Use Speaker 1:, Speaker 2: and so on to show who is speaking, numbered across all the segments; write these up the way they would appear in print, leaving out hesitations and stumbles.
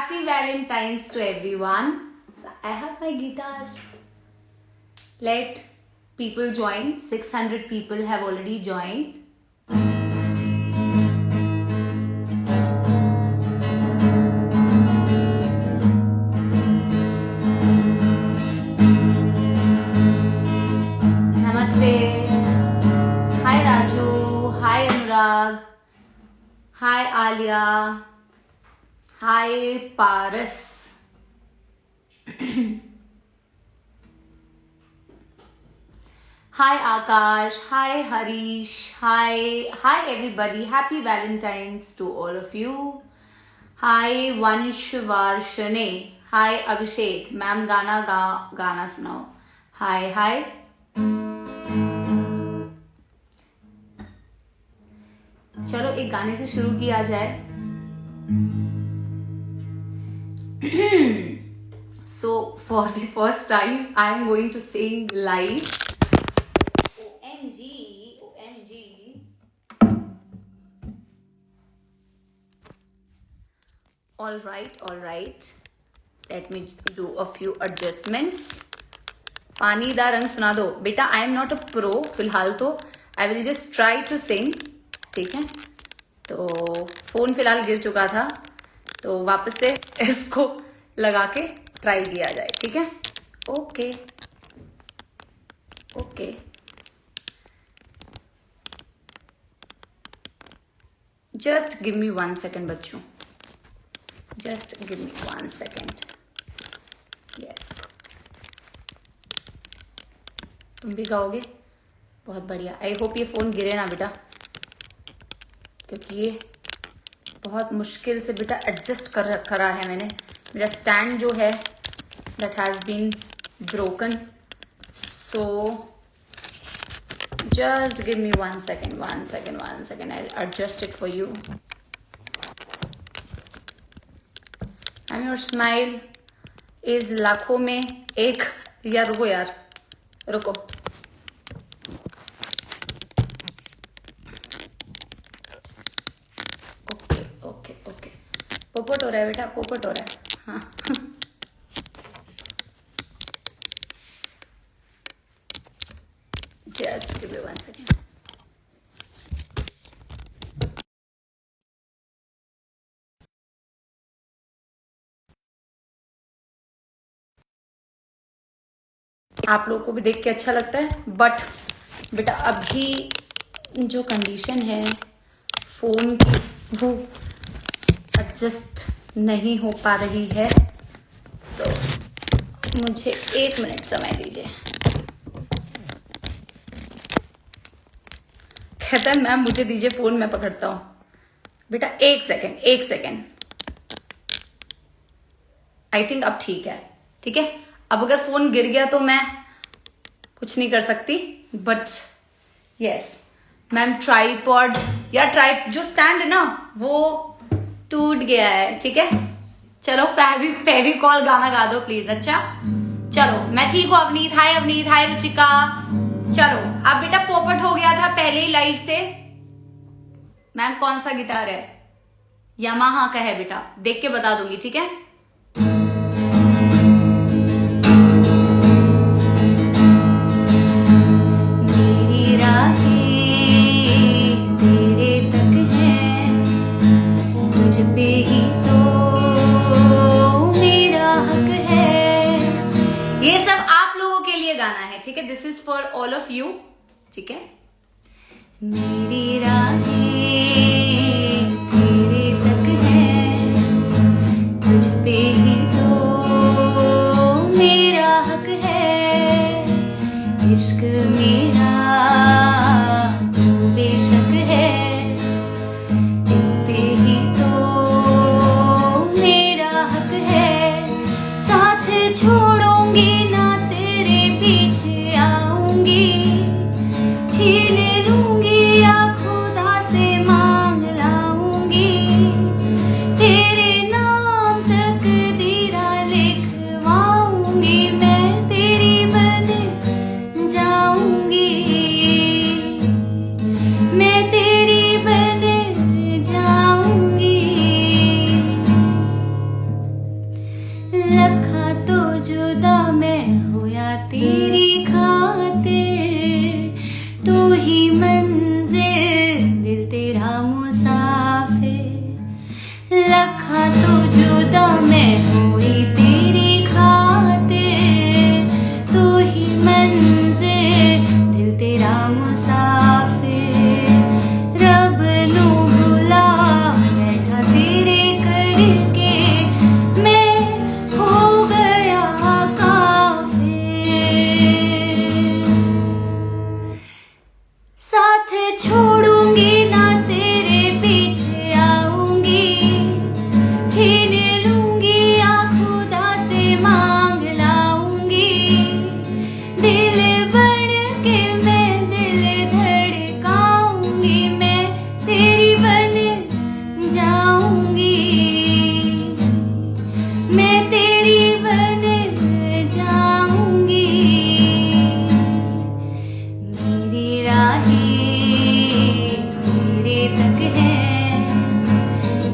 Speaker 1: Happy Valentine's to everyone. So I have my guitar. Let people join. 600 people have already joined. Namaste. Hi Raju. Hi Anurag. Hi Alia. Hi Paras. Hi Akash. Hi Harish. Hi everybody. Happy Valentine's to all of you. Hi Vanshvarshane. Hi Abhishek. Ma'am गाना सुनाओ. Hi. चलो एक गाने से शुरू किया जाए. So for the first time I am going to sing live. OMG. All right. Let me do a few adjustments. पानी दा रंग सुना दो बेटा. I am not a pro फिलहाल तो. I will just try to sing. ठीक है. तो फोन फिलहाल गिर चुका था तो वापस से इसको लगा के ट्राई किया जाए. ठीक है. Okay. Just give me 1 second बच्चों. Just give me 1 second. Yes. तुम भी गाओगे. बहुत बढ़िया. आई होप ये फोन गिरे ना बेटा क्योंकि ये बहुत मुश्किल से बेटा एडजस्ट करा है मैंने. मेरा स्टैंड जो है that has been broken. So just give me 1 second. I adjust it for you. And your smile is लाखों में एक. या रुको यार रुको. ओके. पोपट हो रहा है बेटा. पोपट हो रहा है. हाँ. Just give me 1 second. आप लोगों को भी देख के अच्छा लगता है बट बेटा अभी जो कंडीशन है फोन की वो एडजस्ट नहीं हो पा रही है तो मुझे 1 मिनट समय दीजिए. कहता है मैम मुझे दीजिए फोन मैं पकड़ता हूं. बेटा 1 सेकेंड. आई थिंक अब ठीक है. ठीक है. अब अगर फोन गिर गया तो मैं कुछ नहीं कर सकती बट यस मैम ट्राईपॉड या जो स्टैंड है ना वो टूट गया है. ठीक है. चलो फेविकॉल गाना गा दो प्लीज. अच्छा चलो मैं ठीक हूँ. अवनीत. हाय अवनीत. हाय रुचिका. चलो अब बेटा पोपट हो गया था पहले ही लाइव से. मैम कौन सा गिटार है. यामाहा का है बेटा. देख के बता दूंगी. ठीक है. गाना है. ठीक है. This is for all of you. ठीक है. मेरी राहें तेरे तक है तुझ पे ही तो मेरा हक है. इश्क मेरा तू बेशक है इन पे ही तो मेरा हक है. साथ छोड़ूंगी ना पीछे आऊंगी. छीन लूंगी या खुदा से मां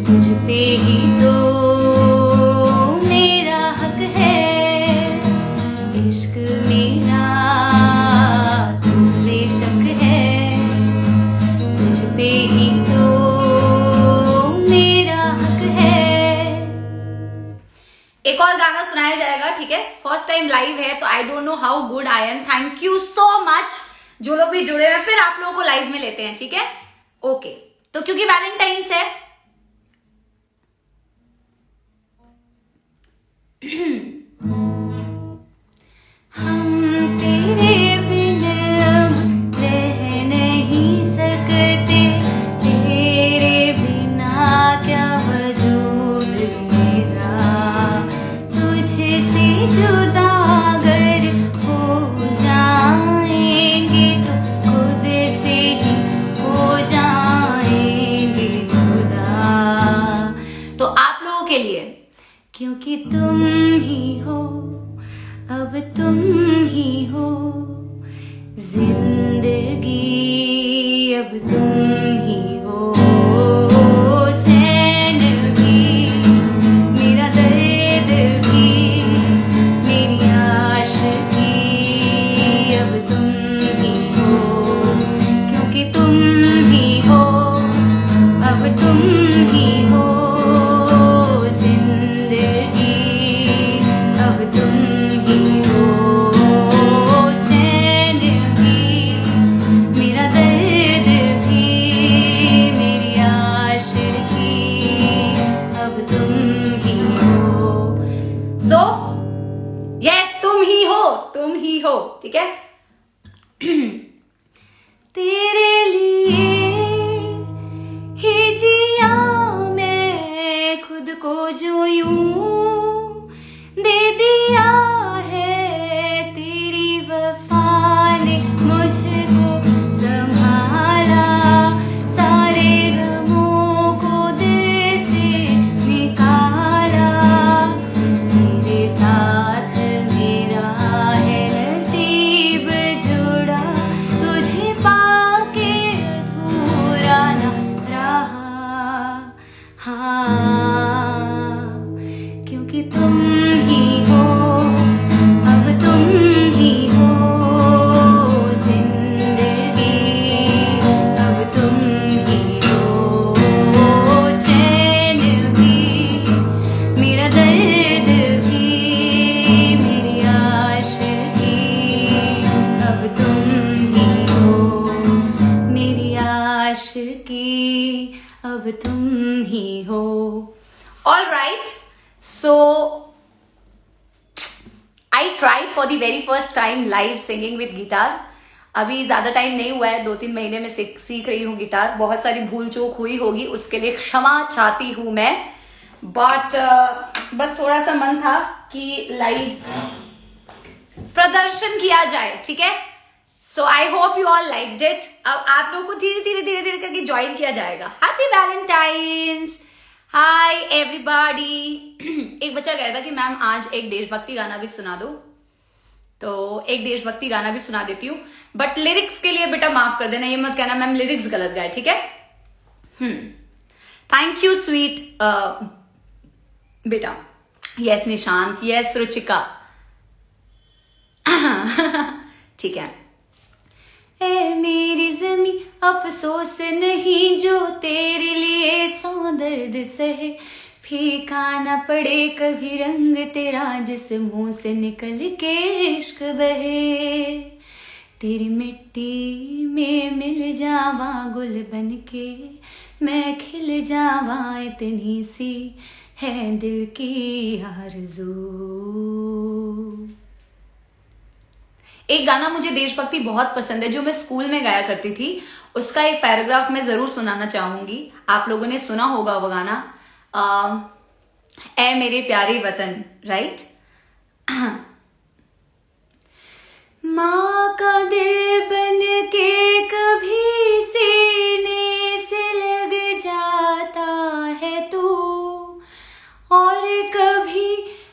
Speaker 1: तुझ पे ही तो मेरा हक है, इश्क मेरा तू बेशक है, तुझ पे ही तो मेरा हक है। एक और गाना सुनाया जाएगा, ठीक है? फर्स्ट टाइम लाइव है तो I don't know how good I am. Thank you so much जो लोग भी जुड़े हुए। फिर आप लोगों को लाइव में लेते हैं, ठीक है? ओके, तो क्योंकि वैलेंटाइंस है हम तेरे बिन अब रह नहीं सकते, तेरे बिना क्या वजूद मेरा, तुझसे जुदा अगर हो जाएंगे तो खुद से ही हो जाएंगे जुदा। तो आप लोगों के लिए, क्योंकि तुम ही हो, अब तुम ही हो जिंदगी, अब तुम ही हो चैन भी, मेरा दर्द भी, मेरी आशिकी, अब तुम ही हो, क्योंकि तुम ही हो, अब तुम ही हो जिंदगी, अब तुम ही हो चैन भी, मेरा दर्द भी, मेरी आशिकी, अब तुम ही हो। सो यस, तुम ही हो, तुम ही हो, ठीक है? तेरे लिए ही जिया मैं खुद को, जो यूं दे दिया है, तेरी वफा ने मुझको संभाला, सारे गमों को दिल से निकाला, तेरे साथ मेरा है नसीब जुड़ा, तुझे पाके अधूरा न रहा, हाँ, क्योंकि तुम ही हो, अब तुम ही हो जिंदगी, अब तुम ही हो चैन भी, मेरा दर्द भी, मेरी आशिकी, अब तुम ही हो मेरी आशिकी, अब तुम ही हो। All right, so I tried for the very first time live singing with guitar. अभी ज्यादा टाइम नहीं हुआ है, 2-3 महीने में सीख रही हूँ गिटार। बहुत सारी भूल चूक हुई होगी, उसके लिए क्षमा चाहती हूँ मैं। बट बस थोड़ा सा मन था कि लाइव प्रदर्शन किया जाए, ठीक है? So I hope you all liked it. अब आप लोगों को धीरे धीरे करके ज्वाइन किया जाएगा। Happy Valentine's, hi everybody. एक बच्चा कहता कि मैम आज एक देशभक्ति गाना भी सुना दो, तो एक देशभक्ति गाना भी सुना देती हूँ, बट लिरिक्स के लिए बेटा माफ कर देना, ये मत कहना मैम लिरिक्स गलत गाए, ठीक है? थैंक यू स्वीट बेटा। यस निशांत, यस रुचिका, ठीक है। ए मेरी जमी अफसोस नहीं जो तेरे लिए सौ दर्द सहे, फीका ना पड़े कभी रंग तेरा जिस मुंह से निकल के इश्क बहे, तेरी मिट्टी में मिल जावा गुल बन के मैं खिल जावा, इतनी सी है दिल की आरज़ू। एक गाना मुझे देशभक्ति बहुत पसंद है जो मैं स्कूल में गाया करती थी, उसका एक पैराग्राफ मैं जरूर सुनाना चाहूंगी। आप लोगों ने सुना होगा वो गाना, ए मेरे प्यारे वतन, राइट? माँ का दिल बन के कभी सीने से लग जाता है तू, और कभी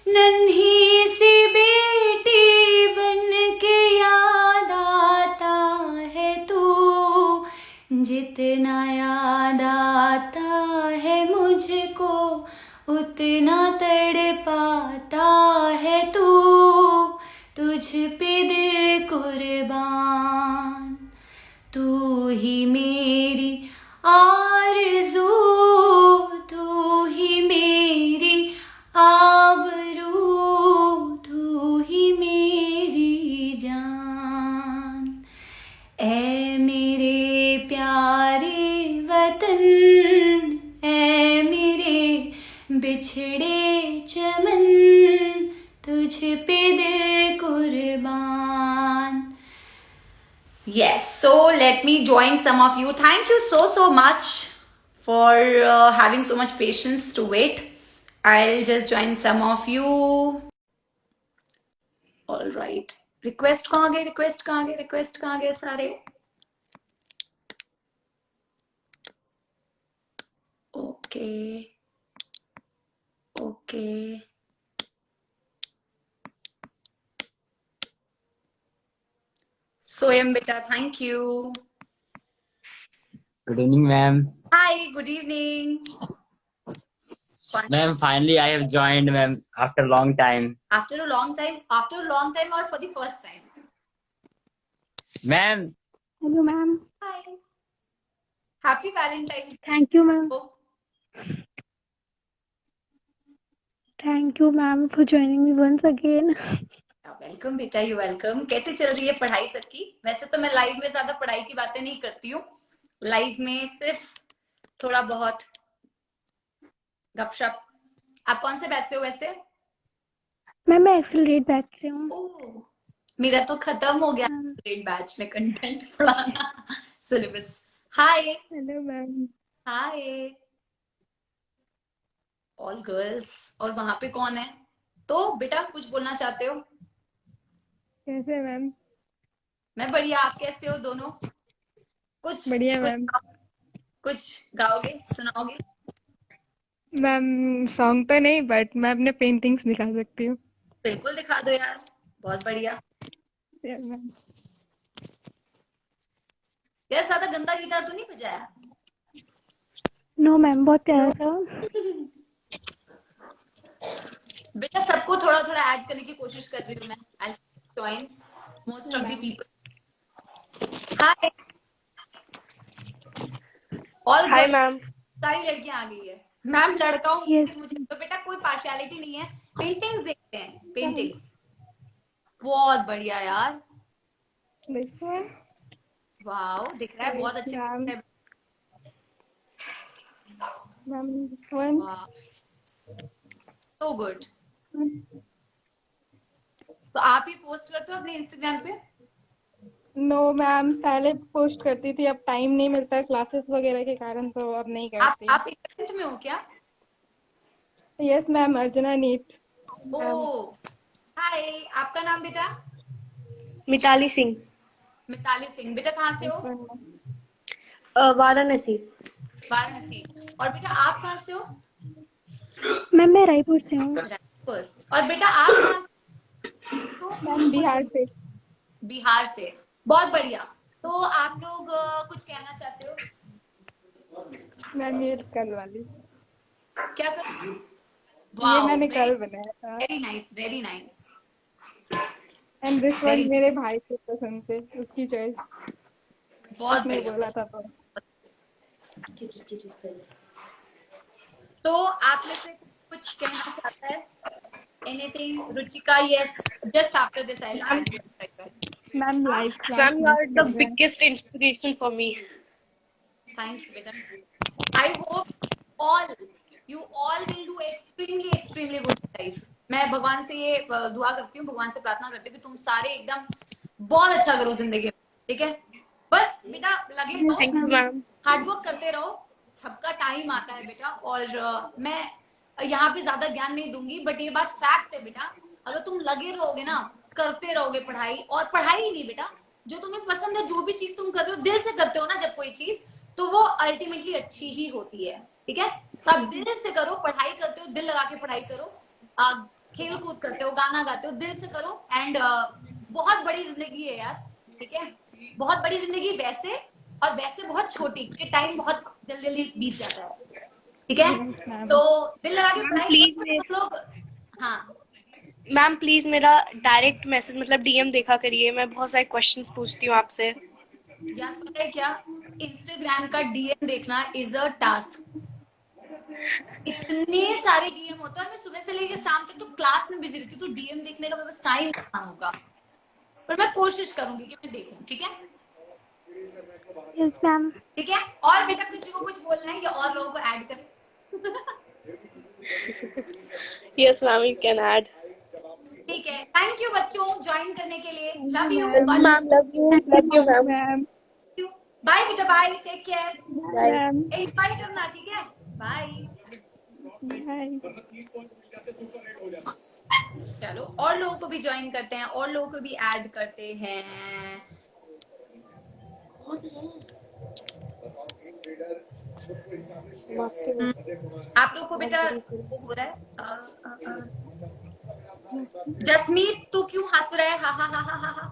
Speaker 1: नन्ही सी बेटी बन के याद आता है तू, जितना याद आता है मुझको उतना तड़पाता है तू, तुझ पे दिल कुर्बान, तू ही मेरी आरज़ू, तू ही मेरी आबरू, तू ही मेरी जान। ऐ मेरे प्यारे वतन, ऐ मेरे बिछड़े चमन, तुझ पे दिल कुर्बान। Yes, so let me join some of you. Thank you so much for having so much patience to wait. I'll just join some of you. All right. Request कहाँ गए? Request कहाँ गए? Request कहाँ गए सारे? Okay. Okay. Soyam beta, thank you.
Speaker 2: Good evening, ma'am.
Speaker 1: Hi, good evening.
Speaker 2: Ma'am, finally I have joined, ma'am, after a long time.
Speaker 1: After a long time? After a long time or for the first time?
Speaker 2: Ma'am.
Speaker 3: Hello, ma'am.
Speaker 1: Hi. Happy Valentine's.
Speaker 3: Thank you, ma'am.
Speaker 1: Oh,
Speaker 3: Thank you, ma'am, for joining me once again.
Speaker 1: Welcome बेटा, you welcome. कैसे चल रही है पढ़ाई सबकी? वैसे तो मैं लाइव में ज्यादा पढ़ाई की बातें नहीं करती हूँ, लाइव में सिर्फ थोड़ा बहुत गपशप। आप कौन से बैच से हो वैसे?
Speaker 3: मैम मैं एक्सेलरेट बैच से हूँ।
Speaker 1: ओह, मेरा तो खत्म हो गया एक्सेलरेट बैच में कंटेंट पढ़ाना, syllabus. Hi.
Speaker 3: Hello ma'am.
Speaker 1: Hi all girls. और वहां पे कौन है? तो बेटा कुछ बोलना चाहते हो?
Speaker 3: कैसे मैम?
Speaker 1: मैं बढ़िया, आप कैसे हो दोनों? कुछ
Speaker 3: बढ़िया
Speaker 1: कुछ
Speaker 3: मैम।
Speaker 1: कुछ गाओगे, सुनाओगे?
Speaker 3: मैम सॉन्ग तो नहीं, बट मैं अपने पेंटिंग्स दिखा सकती हूँ।
Speaker 1: बिल्कुल दिखा दो यार, बहुत बढ़िया।
Speaker 3: मैम
Speaker 1: यार ज्यादा गंदा गिटार तो नहीं बजाया?
Speaker 3: नो मैम, बहुत प्यारा था।
Speaker 1: बेटा सबको थोड़ा थोड़ा ऐड करने की कोशिश कर रही हूँ मैं। I join most of the people. Hi all
Speaker 4: hi ma'am.
Speaker 1: सारी लड़कियां आ गई है। मैम लड़का हूँ
Speaker 3: यस
Speaker 1: मुझे तो बेटा कोई पार्शियलिटी नहीं है। पेंटिंग्स देखते हैं, पेंटिंग्स। बहुत बढ़िया यार, वाओ दिख रहा है, बहुत अच्छे
Speaker 3: मैम।
Speaker 1: दिख
Speaker 3: मैम
Speaker 1: रहा है। वाह, सो गुड। तो आप ही पोस्ट करते हो अपने इंस्टाग्राम पे?
Speaker 3: नो मैम, पहले पोस्ट करती थी, अब टाइम नहीं मिलता क्लासेस वगैरह के कारण, तो अब नहीं करती।
Speaker 1: आप 11th में हो क्या?
Speaker 3: यस मैम, अर्चना नीट।
Speaker 1: ओ हाय, आपका नाम बेटा?
Speaker 4: मिताली सिंह,
Speaker 1: मिताली सिंह। बेटा कहाँ से हो?
Speaker 4: वाराणसी।
Speaker 1: वाराणसी। और बेटा आप कहाँ से हो?
Speaker 3: मैम मैं रायपुर से हूँ।
Speaker 1: रायपुर। और बेटा आप कहाँ से?
Speaker 3: मैम बिहार से।
Speaker 1: बिहार से। बहुत बढ़िया। तो आप लोग कुछ कहना चाहते हो?
Speaker 3: मैम ये कल वाली,
Speaker 1: क्या कर?
Speaker 3: ये मैंने कल बनाया था।
Speaker 1: Very nice, very nice.
Speaker 3: And this one
Speaker 1: very,
Speaker 3: मेरे भाई से पसंद थे, उसकी चॉइस।
Speaker 1: बहुत
Speaker 3: उसने
Speaker 1: बढ़िया।
Speaker 3: बोला था
Speaker 1: तो आप में से कुछ कहना चाहता है? Anything? Ruchika? Yes, just after this I will
Speaker 3: ma'am life
Speaker 4: ma'am you are the biggest inspiration for me.
Speaker 1: Thank you बेटा। I hope all you all will do extremely good life. मैं भगवान से ये दुआ करती हूँ, भगवान से प्रार्थना करती हूँ कि तुम सारे एकदम बहुत अच्छा करो जिंदगी में, ठीक है? बस बेटा लगे रहो,
Speaker 4: थैंक यू मैम।
Speaker 1: हार्डवर्क करते रहो, सबका टाइम आता है बेटा। और मैं यहाँ पे ज्यादा ज्ञान नहीं दूंगी, बट ये बात फैक्ट है बेटा, अगर तुम लगे रहोगे ना, करते रहोगे पढ़ाई, और पढ़ाई ही नहीं बेटा, जो तुम्हें पसंद है, जो भी चीज तुम कर रहे हो, दिल से करते हो ना जब कोई चीज, तो वो अल्टीमेटली अच्छी ही होती है, ठीक है? तो आप दिल से करो, पढ़ाई करते हो दिल लगा के पढ़ाई करो, खेल कूद करते हो, गाना गाते हो, दिल से करो। एंड बहुत बड़ी जिंदगी है यार, ठीक है? बहुत बड़ी जिंदगी वैसे, और वैसे बहुत छोटी, कि टाइम बहुत जल्दी जल्दी बीत जाता है। ठीक है?
Speaker 3: Yes, ma'am.
Speaker 1: तो दिल लगा के
Speaker 4: मैम
Speaker 1: पढ़ाई
Speaker 4: प्लीज
Speaker 1: करो, फिर तुम लोग। हाँ,
Speaker 4: मैम प्लीज मेरा डायरेक्ट मैसेज मतलब डीएम देखा करिए, मैं बहुत सारे क्वेश्चंस पूछती हूँ आपसे।
Speaker 1: यार पता है क्या, इंस्टाग्राम का डीएम देखना इज अ टास्क। इतने सारे डीएम होते हैं, मैं सुबह से लेकर शाम तक तो क्लास में बिजी रहती हूँ, तो डीएम देखने का मेरे पास टाइम कहाँ होगा। पर मैं कोशिश करूंगी कि मैं देखूं, ठीक है?
Speaker 3: Yes, ma'am.
Speaker 1: ठीक है, और बेटा किसी को कुछ बोलना है या और लोगों को ऐड करें?
Speaker 4: Yes ma'am, you can add.
Speaker 1: ठीक है, थैंक यू बच्चों ज्वाइन करने के लिए,
Speaker 3: Thank
Speaker 1: love
Speaker 3: you,
Speaker 1: you,
Speaker 3: ma'am.
Speaker 1: God
Speaker 4: ma'am love you,
Speaker 3: Thank you
Speaker 4: love
Speaker 3: so
Speaker 4: you
Speaker 3: much,
Speaker 4: ma'am.
Speaker 3: ma'am.
Speaker 1: You. Bye बेटा, bye, take care,
Speaker 3: Bye,
Speaker 4: bye.
Speaker 3: ma'am.
Speaker 1: Enjoy करना, ठीक है? बाय।
Speaker 3: Bye.
Speaker 1: चलो और लोगों को भी ज्वाइन करते हैं, और लोगों को भी ऐड करते हैं। आप लोग को बेटा हो रहा है? जसमीत तू क्यों हंस रहा है? हा हा हा हा हा हा।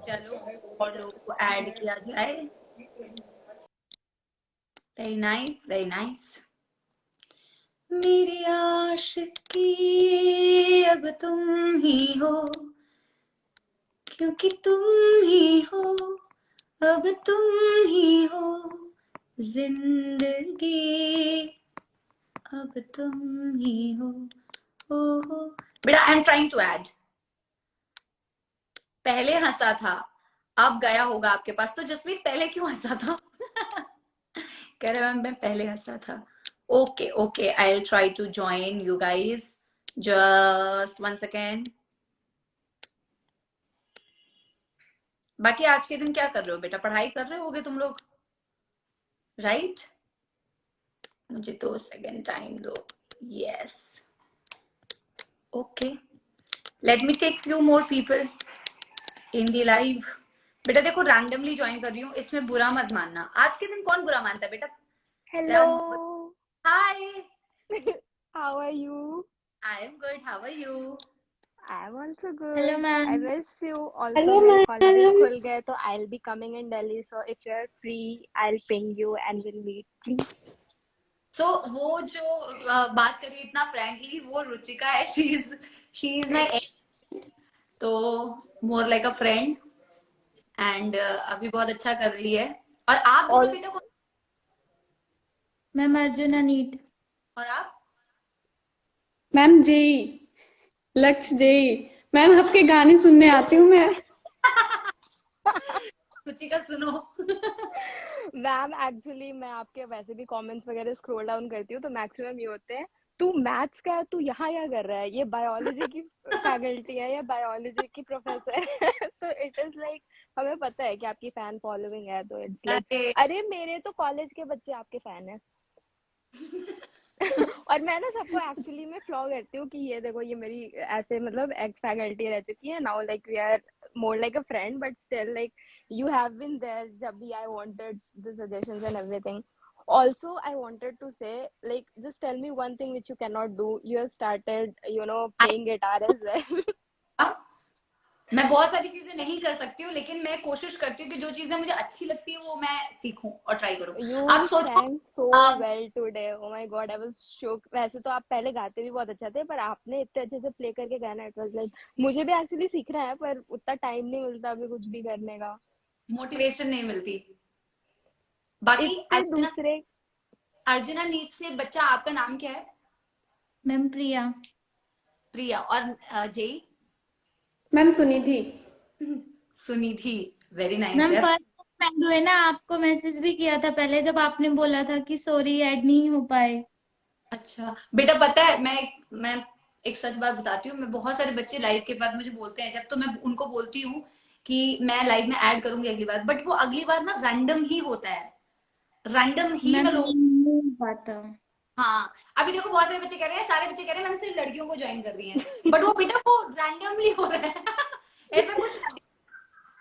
Speaker 1: चलो और लोगों को ऐड किया जाए। Very nice, very nice. मेरी आशिकी अब तुम ही हो, क्योंकि तुम ही हो, अब तुम ही हो जिंदगी, अब तुम ही हो। हो बेटा, I am trying to add. पहले हंसा था, अब गया होगा आपके पास। तो जसमीत पहले क्यों हंसा था? कह रहे मैम मैं पहले हंसा था। Okay okay, I will try to join you guys, just one second. बाकी आज के दिन क्या कर रहे हो बेटा? पढ़ाई कर रहे होगे तुम लोग, राइट? मुझे 2 सेकेंड टाइम दो। Yes, okay, let me take few more people in the live. बेटा देखो, रैंडमली ज्वाइन कर रही हूँ, इसमें बुरा मत मानना। आज के दिन कौन बुरा मानता है बेटा?
Speaker 3: Hello.
Speaker 1: Hi,
Speaker 3: How are you?
Speaker 1: I am good, how are you?
Speaker 3: I'm also good.
Speaker 5: Hello
Speaker 3: I
Speaker 5: ma'am.
Speaker 3: miss you. Also,
Speaker 4: hello
Speaker 3: मेरे
Speaker 4: मैम।
Speaker 3: colleges खुल गए तो I'll be coming in Delhi. So if you're free, I'll ping you and we'll meet, please.
Speaker 1: सो वो जो बात करी इतना frankly, वो रुचिका है। शी इज माई, तो मोर लाइक अ फ्रेंड, एंड अभी बहुत अच्छा कर रही है। और आप दोनों
Speaker 3: All
Speaker 1: बेटा को,
Speaker 5: मैम अर्जुन नीट।
Speaker 1: और आप?
Speaker 6: मैम जेई, लक्ष्य जेई। मैम आपके गाने सुनने आती हूँ मैं।
Speaker 1: रुचिका सुनो।
Speaker 3: मैम एक्चुअली मैं आपके वैसे भी कमेंट्स वगैरह स्क्रॉल डाउन करती हूँ तो मैक्सिमम ये होते हैं, तू मैथ्स का है, तू यहाँ क्या कर रहा है, ये बायोलॉजी की फैकल्टी है या बायोलॉजी की प्रोफेसर है। तो इट इज लाइक हमें पता है कि आपकी फैन फॉलोइंग है, तो इट्स लाइक
Speaker 1: अरे
Speaker 3: अरे मेरे तो कॉलेज के बच्चे आपके फैन है। और मैं ना सबको एक्चुअली में फ्लॉ करती हूँ कि ये देखो ये मेरी ऐसे मतलब एक्स फैकल्टी रह चुकी है, now like we are more like a friend but still like you have been there जब भी I wanted the suggestions and everything. Also, I wanted to say, like, just tell me one thing which you cannot do. You have started, you know, playing guitar as well.
Speaker 1: मैं बहुत सारी चीजें नहीं कर सकती हूँ, लेकिन मैं कोशिश करती हूँ कि जो चीजें मुझे अच्छी लगती है वो मैं सीखूं और ट्राई करूँ। आप
Speaker 3: You
Speaker 1: सोचो,
Speaker 3: sang so well today. Oh my God, I was shocked. वैसे तो आप पहले गाते भी बहुत अच्छा थे, पर आपने इतने अच्छे से प्ले करके गाना, it was like मुझे भी एक्चुअली सीखना है पर उतना टाइम नहीं मिलता अभी कुछ भी करने का।
Speaker 1: मोटिवेशन नहीं मिलती। बाकी
Speaker 3: इतने
Speaker 1: अर्जुना,
Speaker 3: दूसरे
Speaker 1: अर्जुना नीट से बच्चा, आपका नाम क्या है?
Speaker 5: मैम प्रिया।
Speaker 1: प्रिया। और JEE?
Speaker 6: Ma'am Sunidhi.
Speaker 1: Sunidhi. Very nice
Speaker 5: ma'am
Speaker 1: यार।
Speaker 5: फर्स्ट मैंने ना आपको मैसेज भी किया था पहले, जब आपने बोला था कि सॉरी ऐड नहीं हो पाए।
Speaker 1: अच्छा बेटा, पता है मैं एक सच बात बताती हूँ। मैं बहुत सारे बच्चे लाइव के बाद मुझे बोलते हैं, जब तो मैं उनको बोलती हूँ कि मैं लाइव में ऐड करूंगी अगली बार, बट वो अगली बार ना रैंडम ही होता है, रैंडम ही
Speaker 5: मैम
Speaker 1: मैं लोग।
Speaker 5: नहीं हो पाता।
Speaker 1: हाँ, अभी देखो बहुत सारे बच्चे कह रहे हैं, सारे बच्चे कह रहे हैं मैम सिर्फ लड़कियों को ज्वाइन कर रही हैं, बट वो बेटा वो रैंडमली हो रहा है। ऐसा कुछ नहीं।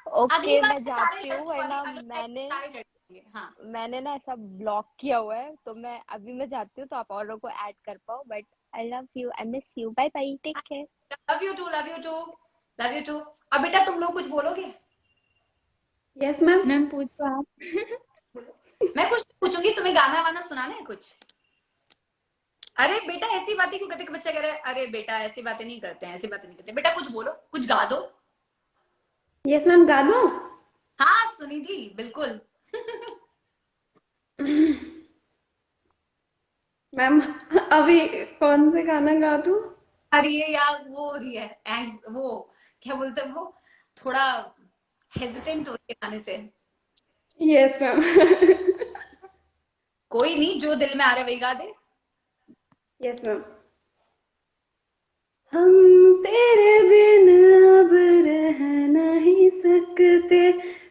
Speaker 1: अगली
Speaker 3: ओके
Speaker 1: बार
Speaker 3: मैं
Speaker 1: सारे
Speaker 3: जाती हूँ
Speaker 1: लड़कों वाली,
Speaker 3: वरना
Speaker 1: अगले टाइम
Speaker 3: मैंने
Speaker 1: सारे लड़के होंगे। हाँ,
Speaker 3: मैंने ना ऐसा ब्लॉक किया हुआ है तो मैं अभी मैं जाती हूँ तो आप और लोगों को ऐड कर पाओ, but I love you, I miss you, bye bye, take care.
Speaker 1: Love you too, love you too, love you too. अब बेटा तुम लोग कुछ बोलोगे?
Speaker 6: Yes ma'am.
Speaker 5: मैम पूछो आप।
Speaker 1: मैं कुछ पूछूंगी, तुम्हें गाना वाना सुनाना है कुछ? अरे बेटा ऐसी बातें क्यों करते? बच्चा कह रहा है अरे बेटा ऐसी बातें नहीं करते हैं, ऐसी बातें नहीं करते। बेटा कुछ बोलो, कुछ गा दो।
Speaker 6: यस मैम, गा दूं?
Speaker 1: हाँ सुनिधि बिल्कुल।
Speaker 6: मैम अभी कौन से गाना गा दूं?
Speaker 1: अरे ये यार वो हो रही है वो क्या बोलते हैं वो, थोड़ा हेजिटेंट हो रही है गाने से।
Speaker 6: Yes ma'am.
Speaker 1: कोई नहीं, जो दिल में आ रहा है वही गा दे।
Speaker 6: Yes ma'am. हम तेरे बिन अब रह नहीं सकते,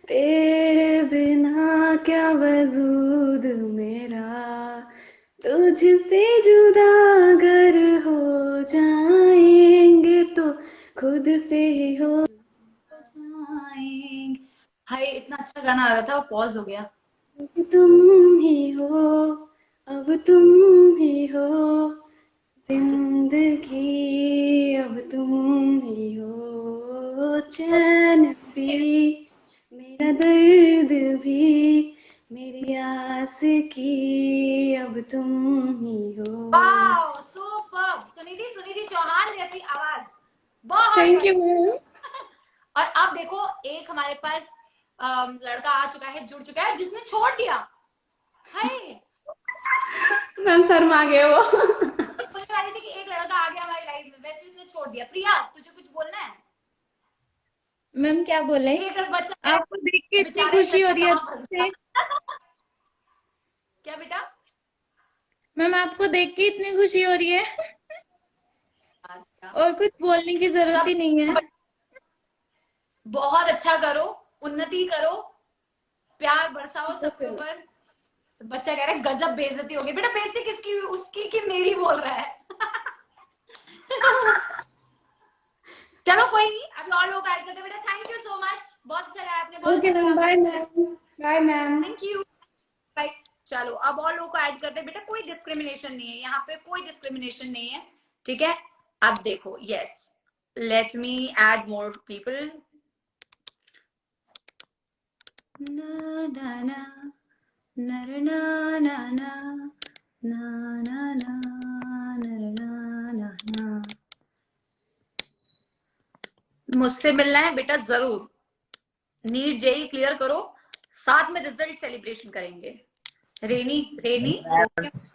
Speaker 6: तेरे बिना क्या वजूद मेरा, तुझसे जुदा अगर हो जाएंगे तो खुद से ही हो।
Speaker 1: जाएंगे। हाय इतना अच्छा गाना आ रहा था और पॉज हो गया।
Speaker 6: तुम ही हो, अब तुम ही हो, जिंदगी अब तुम ही हो, चैन भी मेरा दर्द भी, मेरी आस की अब तुम ही हो।
Speaker 1: वाओ सुपर, सुनिधि सुनिधि चौहान जैसी आवाज, बहुत
Speaker 6: थैंक यू
Speaker 1: बढ़िया।
Speaker 6: मैम।
Speaker 1: और अब देखो एक हमारे पास लड़का आ चुका है, जुड़ चुका है, जिसने छोड़ दिया। हाय
Speaker 6: मैम शर्मा गए वो।
Speaker 1: बोलने वाली थी कि एक लड़का आ गया हमारी लाइफ में, वैसे उसने छोड़ दिया। प्रिया तुझे कुछ बोलना है?
Speaker 5: मैम क्या बोले?
Speaker 1: एक बच्चा
Speaker 5: आपको देख के इतनी
Speaker 1: बेचारा
Speaker 5: खुशी हो
Speaker 1: लड़का
Speaker 5: रही है
Speaker 1: कहाँ फंस
Speaker 5: अच्छे
Speaker 1: गया।
Speaker 5: से।
Speaker 1: क्या बेटा?
Speaker 5: मैम आपको देख के इतनी खुशी हो रही है,
Speaker 1: अच्छा,
Speaker 5: और कुछ बोलने की जरूरत ही
Speaker 1: सब
Speaker 5: नहीं है।
Speaker 1: बहुत अच्छा करो, उन्नति करो, प्यार बरसाओ सबके ऊपर। बच्चा कह रहा है गजब बेइज्जती हो गई। बेटा बेइज्जती किसकी हुई? उसकी कि मेरी बोल रहा है? चलो कोई नहीं, अभी और लोग ऐड करते हैं। बेटा थैंक यू सो मच, बहुत अच्छा लगा, आपने बहुत
Speaker 6: ओके
Speaker 1: अच्छा
Speaker 6: मैम, बाय
Speaker 1: लगा।
Speaker 6: Ma'am. Bye ma'am.
Speaker 1: Thank you. Right चलो अब और लोगों को ऐड करते हैं। बेटा कोई डिस्क्रिमिनेशन नहीं है यहाँ पे, कोई डिस्क्रिमिनेशन नहीं है, ठीक है? अब देखो yes, let me add more people. ना ना ना ना ना ना ना ना ना ना ना ना। मुझसे मिलना है बेटा जरूर, नीट जेई क्लियर करो, साथ में रिजल्ट सेलिब्रेशन करेंगे। रेनी रेनी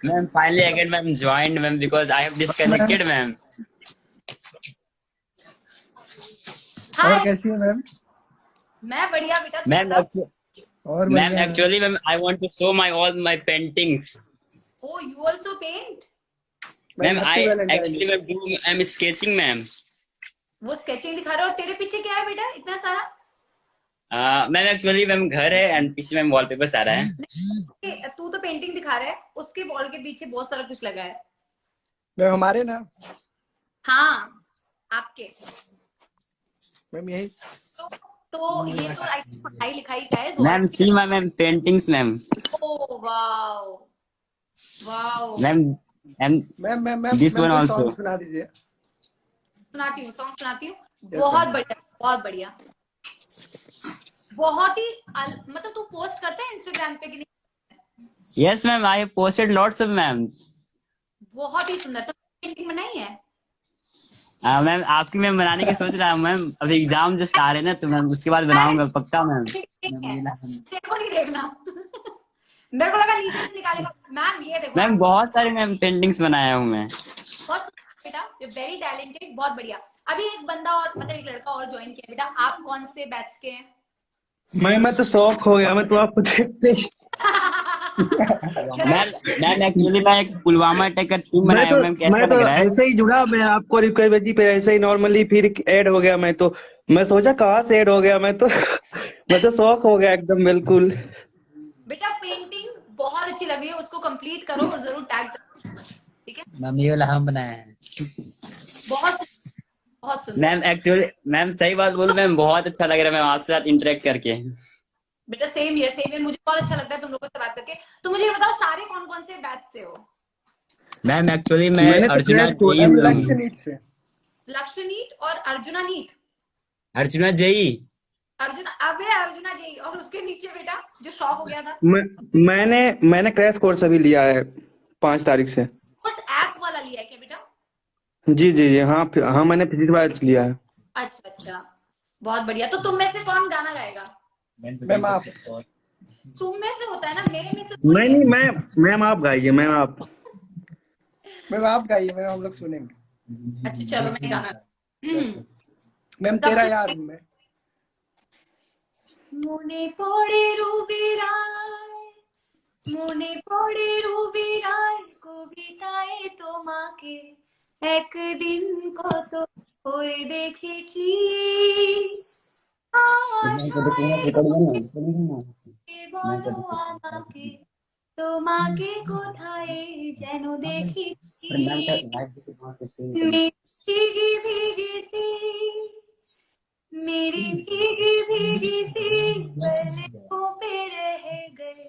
Speaker 2: Ma'am, finally again, ma'am, joined, ma'am, because I have disconnected, ma'am.
Speaker 7: और
Speaker 1: हाय।
Speaker 7: कैसी है मैम?
Speaker 1: मैं बढ़िया बेटा, तू
Speaker 2: Ma'am,
Speaker 1: बता।
Speaker 7: और
Speaker 2: ma'am,
Speaker 7: बढ़िया है ma'am.
Speaker 2: actually, ma'am, I want to show my all my paintings.
Speaker 1: Oh you also paint?
Speaker 7: Ma'am
Speaker 2: Ma'am,
Speaker 7: happy
Speaker 2: I
Speaker 7: valentine
Speaker 2: actually,
Speaker 7: day.
Speaker 2: ma'am, I'm sketching, ma'am.
Speaker 1: वो स्केचिंग दिखा रहे हो, और तेरे पीछे क्या है बेटा इतना सारा?
Speaker 2: Ma'am, actually, ma'am, घर है and पीछे ma'am wallpaper सारा है.
Speaker 1: तू तो पेंटिंग दिखा रहा है, उसके वॉल के पीछे बहुत सारा कुछ लगा है।
Speaker 7: मैम हमारे ना,
Speaker 1: हाँ आपके।
Speaker 7: मैम यही।
Speaker 1: तो ये तो पढ़ाई लिखाई का है,
Speaker 2: Ma'am, see my ma'am paintings, ma'am.
Speaker 1: Oh wow wow.
Speaker 2: Ma'am, and
Speaker 7: ma'am ma'am ma'am
Speaker 2: this
Speaker 7: ma'am
Speaker 2: one
Speaker 7: कोई
Speaker 2: also.
Speaker 7: सॉन्ग सुना दीजिए।
Speaker 1: सुनाती हूँ, सॉन्ग सुनाती हूँ।
Speaker 7: Yes,
Speaker 1: बहुत
Speaker 7: ma'am.
Speaker 1: बढ़िया, बहुत बढ़िया, बहुत ही मतलब तू पोस्ट करता है इंस्टाग्राम पे कि नहीं?
Speaker 2: Yes, ma'am, I have posted lots of ma'am.
Speaker 1: बहुत ही सुंदर। तो पेंटिंग बनाई है?
Speaker 2: मैम आपकी मैम बनाने की सोच रहा हूँ मैम, अभी एग्जाम जस्ट आ रहे हैं ना तो मैम उसके बाद बनाऊंगा पक्का मैम.
Speaker 1: तेरे को नहीं देखना। मेरे को लगा नीचे से निकालेगा। मैम ये देखो
Speaker 2: मैम बहुत सारे मैम पेंटिंग्स बनाया हूँ मैं.
Speaker 1: बहुत बेटा, यू वेरी टैलेंटेड, बहुत बढ़िया। अभी एक बंदा और मतलब एक लड़का और ज्वाइन किया। बेटा आप कौन से बैच के हैं?
Speaker 8: मैं तो शौक हो गया, मैं तो आपको देखते ही
Speaker 2: मैम एक्चुअली मैं एक पुलवामा अटैक का टीम बनाया हूँ मैम, कैसा
Speaker 8: मैं तो
Speaker 2: लग रहा है?
Speaker 8: ऐसे ही जुड़ा, मैं आपको रिक्वेस्ट भेजी फिर ऐसे ही नॉर्मली फिर ऐड हो गया। मैं सोचा कहाँ से ऐड हो गया, मैं तो शौक हो गया एकदम बिल्कुल।
Speaker 1: बेटा पेंटिंग बहुत अच्छी लगी है, उसको कंप्लीट करो और जरूर टैग करो, ठीक है?
Speaker 2: मैम ये वाला हम बनाए हैं.
Speaker 1: बहुत बहुत सुंदर।
Speaker 2: मैम एक्चुअली मैम सही बात बोल, मैम बहुत अच्छा लग रहा है मैम आपके साथ इंटरेक्ट करके.
Speaker 1: बेटा सेम ईयर, मुझे बहुत अच्छा लगता है तुम लोगों से बात करके। तो मुझे ये बताओ सारे कौन कौन से बैच से हो?
Speaker 2: मैम एक्चुअली मैं
Speaker 8: मैंने तो
Speaker 2: Arjuna
Speaker 8: crash course
Speaker 2: JEE
Speaker 7: ma'am
Speaker 2: से
Speaker 7: लक्ष्य
Speaker 2: हूँ.
Speaker 7: नीट से।
Speaker 1: लक्ष्य नीट और अर्जुना नीट।
Speaker 2: अर्जुना जेई.
Speaker 1: अर्जुन, अबे अर्जुना जी, और उसके नीचे बेटा जो शॉक हो गया था,
Speaker 8: मैंने क्रैश कोर्स अभी लिया है 5 तारीख से।
Speaker 1: उस ऐप वाला लिया है क्या बेटा?
Speaker 8: जी जी जी, हाँ हाँ, मैंने फिजिक्स बायोलॉजी लिया है।
Speaker 1: अच्छा अच्छा, बहुत बढ़िया। तो तुम में से कौन गाना गाएगा?
Speaker 7: मैम आप।
Speaker 1: तुम में से होता है ना, मेरे में से थोड़ी
Speaker 8: नहीं
Speaker 1: है।
Speaker 8: नहीं, मैम आप गाइए, मैम आप।
Speaker 7: मैम आप गाइए, मैम हम लोग सुनेंगे।
Speaker 1: अच्छा चलो मैं गाना
Speaker 7: यस मैम,
Speaker 1: कब
Speaker 7: तेरा
Speaker 1: से
Speaker 7: यार हूँ मैं।
Speaker 1: মনে পড়ে রবিরায়, মনে পড়ে রবিরায়, কবিতায় তোমাকে একদিন কত হয়ে দেখেছি, আশায় বলো আমাকে, তোমাকে কোথায় যেন দেখেছি, ভেগে ভেগেছি, मेरी भीगी भीगी सी पलकों पे रह गए,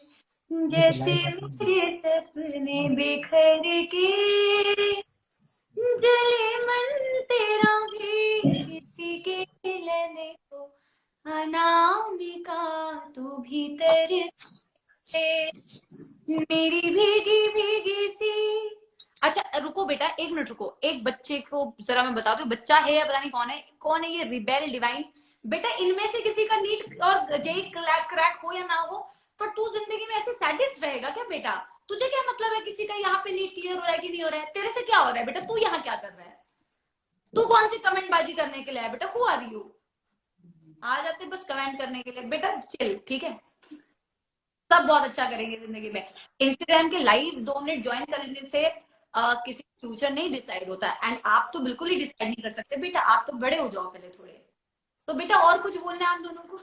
Speaker 1: जैसे मेरे सपने बिखर के, जले मन तेरा भी किसी के मिलने को, अनामिका तू भीतर से, मेरी भीगी भीगी सी। अच्छा रुको बेटा, 1 मिनट रुको, एक बच्चे को जरा मैं बता दूं, बच्चा है या पता नहीं कौन है ये रिबेल डिवाइन। बेटा इनमें से किसी का नीट और जेई क्रैक हो या ना हो, पर तू जिंदगी में ऐसे सैटिस्ड रहेगा क्या बेटा? तुझे क्या मतलब है किसी का यहाँ पे नीट क्लियर हो रहा है कि नहीं हो रहा है? तेरे से क्या हो रहा है बेटा? तू यहाँ क्या कर रहा है? तू कौन सी कमेंट बाजी करने के लिए है बेटा? Who are you? आ जाते बस कमेंट करने के लिए बेटा, चिल ठीक है, सब बहुत अच्छा करेंगे जिंदगी में। इंस्टाग्राम के लाइव 2 मिनट ज्वाइन करने से किसी फ्यूचर नहीं डिसाइड होता, एंड आप तो बिल्कुल ही डिसाइड नहीं कर सकते बेटा, आप तो बड़े हो जाओ पहले थोड़े। तो बेटा और कुछ बोलना है आप दोनों को?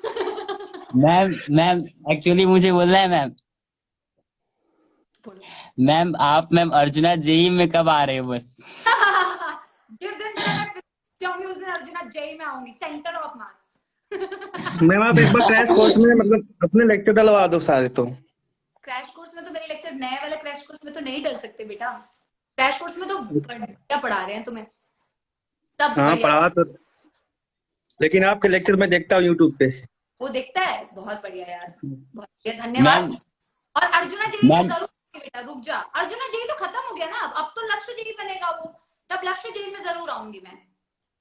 Speaker 2: मैम मैम एक्चुअली मुझे बोलना है मैम।
Speaker 1: बोलो।
Speaker 2: मैम आप मैम अर्जुना जेई में कब आ रहे हो बस?
Speaker 1: जिस दिन बेटा मैं जाऊंगी उस दिन अर्जुना जेई में आऊंगी, सेंटर ऑफ मास।
Speaker 8: मैम आप एक बार क्रैश कोर्स में मतलब अपने लेक्चर डलवा दो सारे तो।
Speaker 1: क्रैश कोर्स में तो मेरे लेक्चर, नए वाले क्रैश कोर्स में तो नहीं डल सकते बेटा। क्रैश कोर्स में तो बढ़िया पढ़ा रहे हैं तुम्हें, सब
Speaker 8: हाँ
Speaker 1: बढ़िया।
Speaker 8: पढ़ा तो, लेकिन आपके लेक्चर मैं देखता हूँ यूट्यूब पे।
Speaker 1: वो देखता है, बहुत बढ़िया यार, बहुत बढ़िया, धन्यवाद।
Speaker 2: मैम
Speaker 1: और अर्जुना जेई में
Speaker 2: मैम
Speaker 1: जरूर आऊंगी बेटा, रुक जा, अर्जुना जेई तो खत्म हो गया ना, अब तो लक्ष्य जेई बनेगा वो, तब लक्ष्य जेई में जरूर आऊंगी मैं,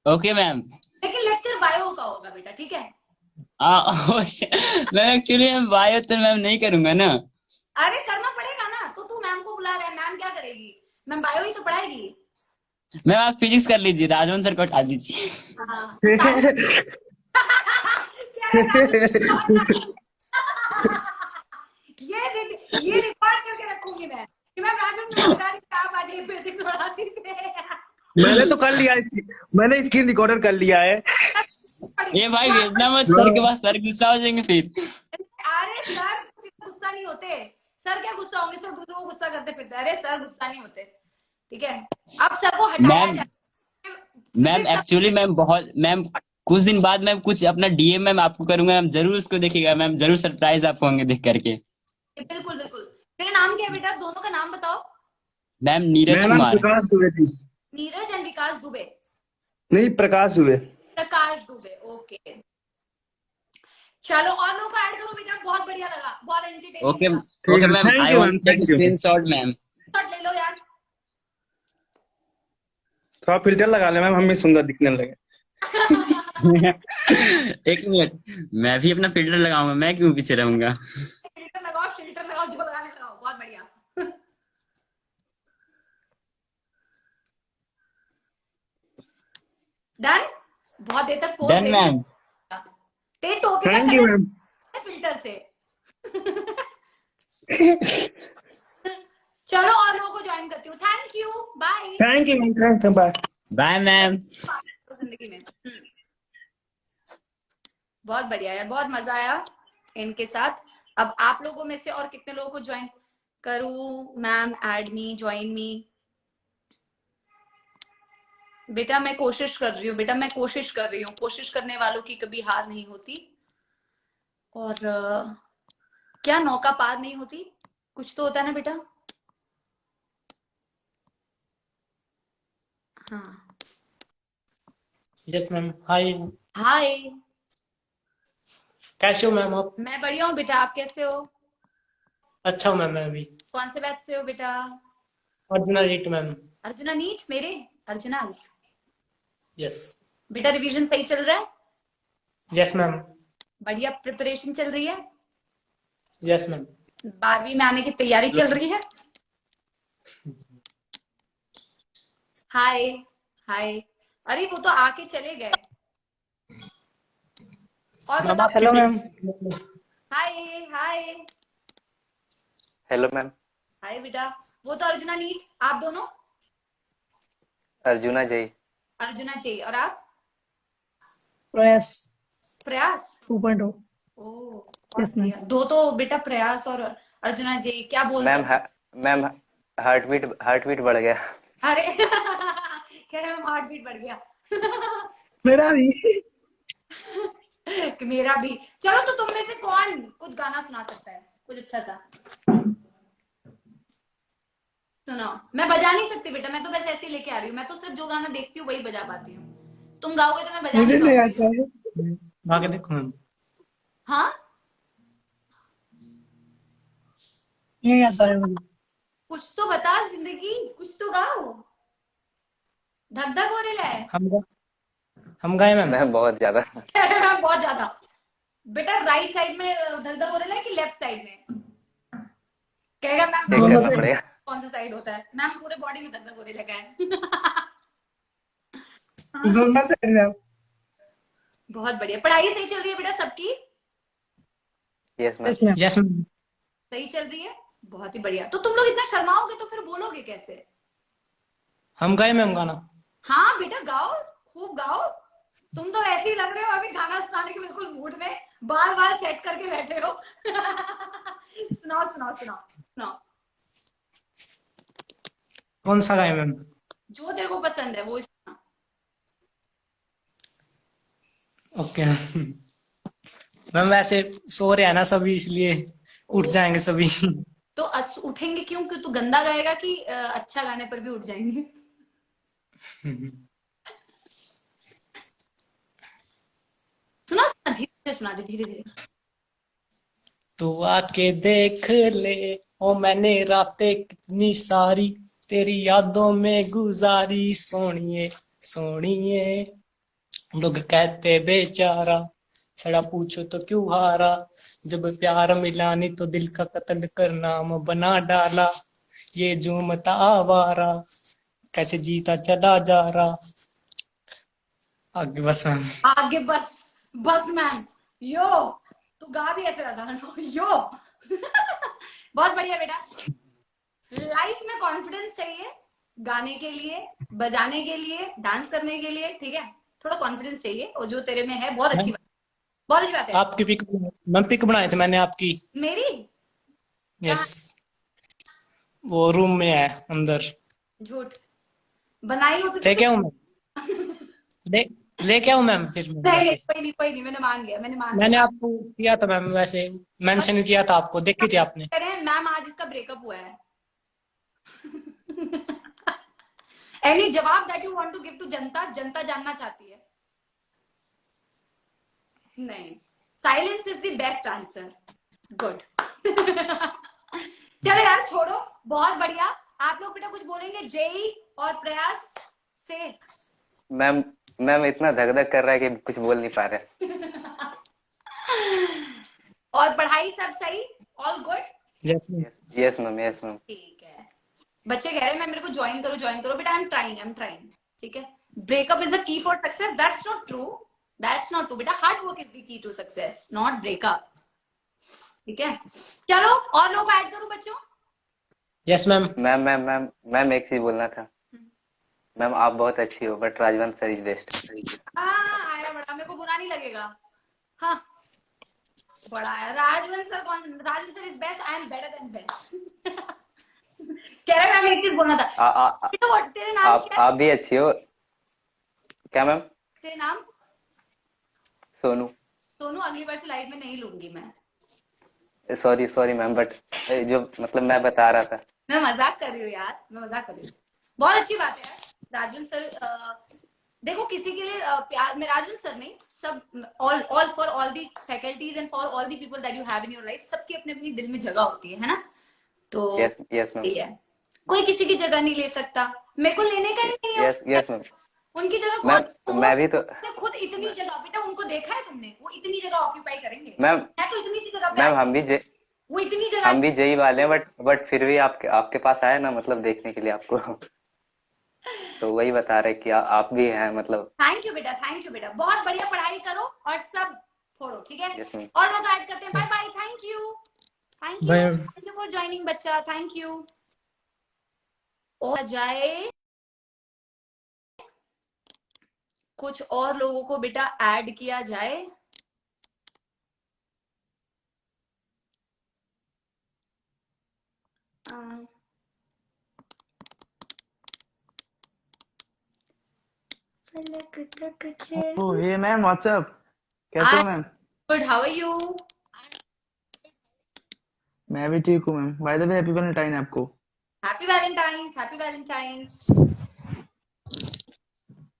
Speaker 2: ओके मैम।
Speaker 1: लेकिन लेक्चर बायो का होगा बेटा, ठीक है?
Speaker 2: मैम एक्चुअली मैम बायो तो मैम नहीं करूंगा ना।
Speaker 1: अरे करना पड़ेगा ना, तो तू मैम को बुला रहा है, मैम क्या करेगी? मैम बायो ही तो पढ़ाएगी।
Speaker 2: मैम आप फिजिक्स कर लीजिए, राजवन सर को हटा दीजिए।
Speaker 1: हाँ। ये रिकॉर्ड करके रखूंगी मैं कि मैं राजन को बता रही थी आप आज ये फिजिक्स पढ़ाती थे।
Speaker 8: मैंने तो कर लिया, मैंने स्क्रीन रिकॉर्डर कर लिया है।
Speaker 2: ये भाई भेजना मत सर के पास, सर गुस्सा हो जाएंगे फिर।
Speaker 1: अरे सर गुस्सा नहीं होते, सर क्या गुस्सा होंगे, सर दूसरों को गुस्सा करते फिरते, अरे सर गुस्सा नहीं होते, ठीक है? अब सर को हटाया
Speaker 2: मैम
Speaker 1: जाए।
Speaker 2: मैम एक्चुअली मैम बहुत मैम कुछ दिन बाद मैम कुछ अपना डीएम मैम आपको करूंगा, मैम जरूर उसको देखिएगा मैम, जरूर सरप्राइज आपको होंगे देख करके।
Speaker 1: बिल्कुल बिल्कुल। तेरा नाम क्या है बेटा? दोनों का नाम बताओ।
Speaker 2: मैम नीरज
Speaker 8: मेरा नाम
Speaker 2: कुमार।
Speaker 8: प्रकाश दुबे थी।
Speaker 1: नीरज एंड विकास दुबे।
Speaker 8: नहीं, प्रकाश दुबे।
Speaker 1: प्रकाश दुबे, ओके। चलो और लोगों को ऐड करो बेटा, बहुत बढ़िया लगा, बहुत एंटरटेनिंग
Speaker 2: ओके
Speaker 1: था।
Speaker 2: Okay ma'am,
Speaker 8: thank
Speaker 2: I
Speaker 8: you
Speaker 2: want
Speaker 8: ma'am,
Speaker 2: to take
Speaker 8: thank you.
Speaker 2: Screenshot ma'am.
Speaker 1: Shot ले लो यार।
Speaker 8: थोड़ा फिल्टर लगा ले मैम, हम भी सुंदर दिखने लगे।
Speaker 2: एक मिनट, मैं भी अपना फिल्टर लगाऊंगा, मैं क्यों पीछे रहूंगा।
Speaker 1: फिल्टर लगाओ जो लगाने लगाओ, बहुत बढ़िया। डन, बहुत देर तक पोज
Speaker 2: डन
Speaker 1: दे
Speaker 2: मैम।
Speaker 1: ते टोपी का
Speaker 8: thank you
Speaker 1: colour
Speaker 8: ma'am.
Speaker 1: Filter से। चलो और लोगों को ज्वाइन करती हूँ, thank you, bye.
Speaker 8: Thank you ma'am, thank you, bye.
Speaker 2: Bye ma'am.
Speaker 1: जिंदगी में बहुत बढ़िया यार, बहुत मजा आया इनके साथ। अब आप लोगों में से और कितने लोगों को ज्वाइन करूं? Ma'am add me, join me. बेटा मैं कोशिश कर रही हूँ, बेटा मैं कोशिश कर रही हूँ, कोशिश करने वालों की कभी हार नहीं होती, और क्या नौका पार नहीं होती, कुछ तो होता है ना बेटा। हाँ
Speaker 9: यस मैम, हाय।
Speaker 1: हाय।
Speaker 9: कैसे हो मैम आप?
Speaker 1: मैं बढ़िया हूँ बेटा, आप कैसे हो?
Speaker 9: अच्छा हूँ मैम मैं भी।
Speaker 1: कौन से बैच से हो बेटा?
Speaker 9: अर्जुना रीट मैम।
Speaker 1: अर्जुना नीट मेरे अर्जुनाज।
Speaker 9: यस।
Speaker 1: बेटा रिवीजन सही चल रहा है?
Speaker 9: Yes ma'am.
Speaker 1: बढ़िया प्रिपरेशन चल रही है?
Speaker 9: Yes ma'am.
Speaker 1: 12वीं में आने की तैयारी चल रही है? हाय हाय। अरे वो तो आके चले गए। और
Speaker 9: मैम
Speaker 1: बताओ।
Speaker 9: आप
Speaker 8: hello ma'am.
Speaker 1: Hi hi.
Speaker 10: Hello ma'am.
Speaker 1: Hi बेटा। वो तो अर्जुना नीट, आप दोनों?
Speaker 10: अर्जुना जय।
Speaker 1: अर्जुना चाहिए। और आप?
Speaker 8: प्रयास
Speaker 1: प्रयास।
Speaker 8: 2.0।
Speaker 1: ओ बहुत
Speaker 8: यस मैम।
Speaker 1: बढ़िया। दो तो बेटा प्रयास और अर्जुना जी क्या बोलते
Speaker 10: मैम
Speaker 1: हो?
Speaker 10: मैम हार्ट बीट बढ़ गया।
Speaker 1: अरे कह रहे हम हार्ट बीट बढ़ गया।
Speaker 8: मेरा भी।
Speaker 1: कि मेरा भी। चलो तो तुम में से कौन कुछ गाना सुना सकता है, कुछ अच्छा सा सुनाओ। मैं बजा नहीं सकती बेटा, मैं तो बस ऐसे ही लेके आ रही हूँ। मैं तो सिर्फ जो गाना देखती हूँ वही बजा पाती हूँ। तुम गाओगे तो मैं बजा
Speaker 8: मुझे
Speaker 1: नहीं
Speaker 8: नहीं
Speaker 1: पाऊंगी।
Speaker 8: आता है।
Speaker 9: गा के देखो मैम।
Speaker 1: हाँ
Speaker 8: नहीं आता है मुझे।
Speaker 1: कुछ तो बता जिंदगी, कुछ तो गाओ। धक धक हो रही है।
Speaker 9: हम गाए मैम।
Speaker 10: मैम बहुत ज्यादा।
Speaker 1: मैं बहुत ज्यादा। बेटा राइट साइड में धक धक हो रही है कि लेफ्ट साइड में? कहेगा मैम
Speaker 10: चेक
Speaker 8: दोनों
Speaker 10: करना
Speaker 8: से।
Speaker 10: पड़ेगा।
Speaker 1: कौन सा साइड होता है? मैम पूरे बॉडी में धक धक हो रही लगा है।
Speaker 8: दोनों से मैम।
Speaker 1: बहुत बढ़िया। पढ़ाई सही चल रही है बेटा सबकी?
Speaker 10: Yes ma'am.
Speaker 8: Yes ma'am.
Speaker 9: Yes ma'am.
Speaker 1: सही चल रही है, बहुत ही बढ़िया। तो तुम लोग इतना शर्माओगे तो फिर बोलोगे कैसे?
Speaker 9: हम गाए मैम गाना।
Speaker 1: हाँ बेटा गाओ, खूब गाओ। तुम तो ऐसे ही लग रहे हो अभी गाना सुनाने के बिल्कुल मूड में, बार बार सेट करके बैठे हो। सुनाओ सुनाओ सुनाओ सुनाओ।
Speaker 9: कौन सा गाए मैम?
Speaker 1: जो तेरे को पसंद है वो सुना।
Speaker 9: ओके मैम वैसे सो रहे हैं ना सभी, इसलिए उठ जाएंगे सभी।
Speaker 1: तो उठेंगे क्यों? क्यों तू गंदा गाएगा कि अच्छा गाने पर भी उठ जाएंगे? सुना सुना, धीरे धीरे सुना दे, धीरे धीरे।
Speaker 9: तू आके देख ले ओ मैंने रातें कितनी सारी तेरी यादों में गुजारी, सोनिए सोनिए। लोग कहते बेचारा, सड़ा पूछो तो क्यों हारा, जब प्यार मिला नहीं तो दिल का कत्ल कर नाम बना डाला, ये झूमता आवारा कैसे जीता चला जा रहा। आगे बस मैम।
Speaker 1: आगे बस। बस मैम। यो तू गा भी ऐसे रहा था। यो बहुत बढ़िया बेटा। लाइफ में कॉन्फिडेंस चाहिए, गाने के लिए, बजाने के लिए, डांस करने के लिए, ठीक है? थोड़ा कॉन्फिडेंस चाहिए और जो तेरे में है बहुत अच्छी बात, बहुत अच्छी बात है।
Speaker 9: आपकी पिक मैम, पिक बनाए थे मैंने आपकी।
Speaker 1: मेरी?
Speaker 9: यस, वो रूम में है अंदर।
Speaker 1: झूठ बनाई होती तो
Speaker 9: लेके आऊं मैम? ले लेके आऊं मैम फिर मैं
Speaker 1: नहीं
Speaker 9: वैसे?
Speaker 1: कोई नहीं कोई नहीं, मैंने मान लिया, मैंने मान
Speaker 9: मैंने
Speaker 1: लिया।
Speaker 9: आपको किया था मैम, वैसे मेंशन किया था आपको, देखी थी आपने।
Speaker 1: कह रहे हैं मैम आज इसका ब्रेकअप हुआ है। एनी जवाब that you want to give to जनता, जनता जानना चाहती है। नहीं, silence is the best answer. Good. चलो यार छोड़ो, बहुत बढ़िया। आप लोग बेटा कुछ बोलेंगे जेई और प्रयास से?
Speaker 10: मैम मैम इतना धक धक कर रहा है कि कुछ बोल नहीं पा रहे।
Speaker 1: और पढ़ाई सब सही? All good?
Speaker 9: Yes ma'am.
Speaker 10: Yes ma'am. Yes ma'am.
Speaker 1: ठीक है। बच्चे कह रहे हैं मैं मेरे को ज्वाइन करो बेटा। I am trying. ठीक है। Breakup is the key for success, that's not true. That's not true बेटा। Hard work is the key to success, not breakup. ठीक है। चलो और लोग ऐड करूं बच्चों?
Speaker 9: Yes ma'am.
Speaker 10: मैम एक चीज बोलना था। मैम आप बहुत अच्छी हो बट राजवंश सर इज बेस्ट।
Speaker 1: आया बड़ा, मेरे को बुरा नहीं लगेगा। हाँ बड़ा आया। राजवंश सर कौन? राजवंश sir is best, I am better than best. कह रहे मैम एक चीज बोलना था। तो तेरे नाम क्या है?
Speaker 10: आप भी अच्छी हो। क्या मैम?
Speaker 1: तेरे नाम?
Speaker 10: सोनू।
Speaker 1: सोनू अगली बार से लाइफ में नहीं लूंगी मैं।
Speaker 10: सॉरी मैम, बट जो मतलब मैं बता रहा था।
Speaker 1: मैं मजाक कर रही हूँ यार, मैं मजाक कर रही हूँ। बहुत अच्छी बात है यार। राजन सर देखो किसी के लिए प्यार में राजन सर नहीं, सब all for all the faculties and for all the people that you have in your life, सबकी अपने अपनी दिल में जगह होती है ना। तो
Speaker 10: यस यस मैम,
Speaker 1: ये है, कोई किसी की जगह नहीं ले सकता, मेरे को लेने का ही नहीं है
Speaker 10: यस यस मैम।
Speaker 1: उनकी जगह।
Speaker 10: मैम मैं भी तो
Speaker 1: खुद इतनी जगह, बेटा उनको देखा है तुमने, वो इतनी जगह ऑक्यूपाई करेंगे।
Speaker 10: मैम
Speaker 1: मैं तो इतनी सी जगह पे
Speaker 10: मैम
Speaker 1: आई, वो इतनी जगह।
Speaker 10: हम भी जेई वाले हैं, बट फिर भी आपके आपके पास आए ना, मतलब देखने के लिए आपको। तो वही बता रहे कि आप भी हैं मतलब।
Speaker 1: थैंक यू बेटा, थैंक यू बेटा, बहुत बढ़िया पढ़ाई करो और सब छोड़ो, ठीक है।
Speaker 10: Yes ma'am.
Speaker 1: और लोग ऐड करते हैं, bye bye, thank you, thank
Speaker 9: bye.
Speaker 1: You, thank you for joining बच्चा, थैंक यू। और जाए कुछ और लोगों को बेटा ऐड किया जाए।
Speaker 11: ओह हे मैम, व्हाट्सअप, कैसे हो ma'am?
Speaker 1: Good, how are you?
Speaker 11: मैं भी ठीक हूँ ma'am. By the way happy Valentine आपको।
Speaker 1: Happy Valentine's, happy Valentine's.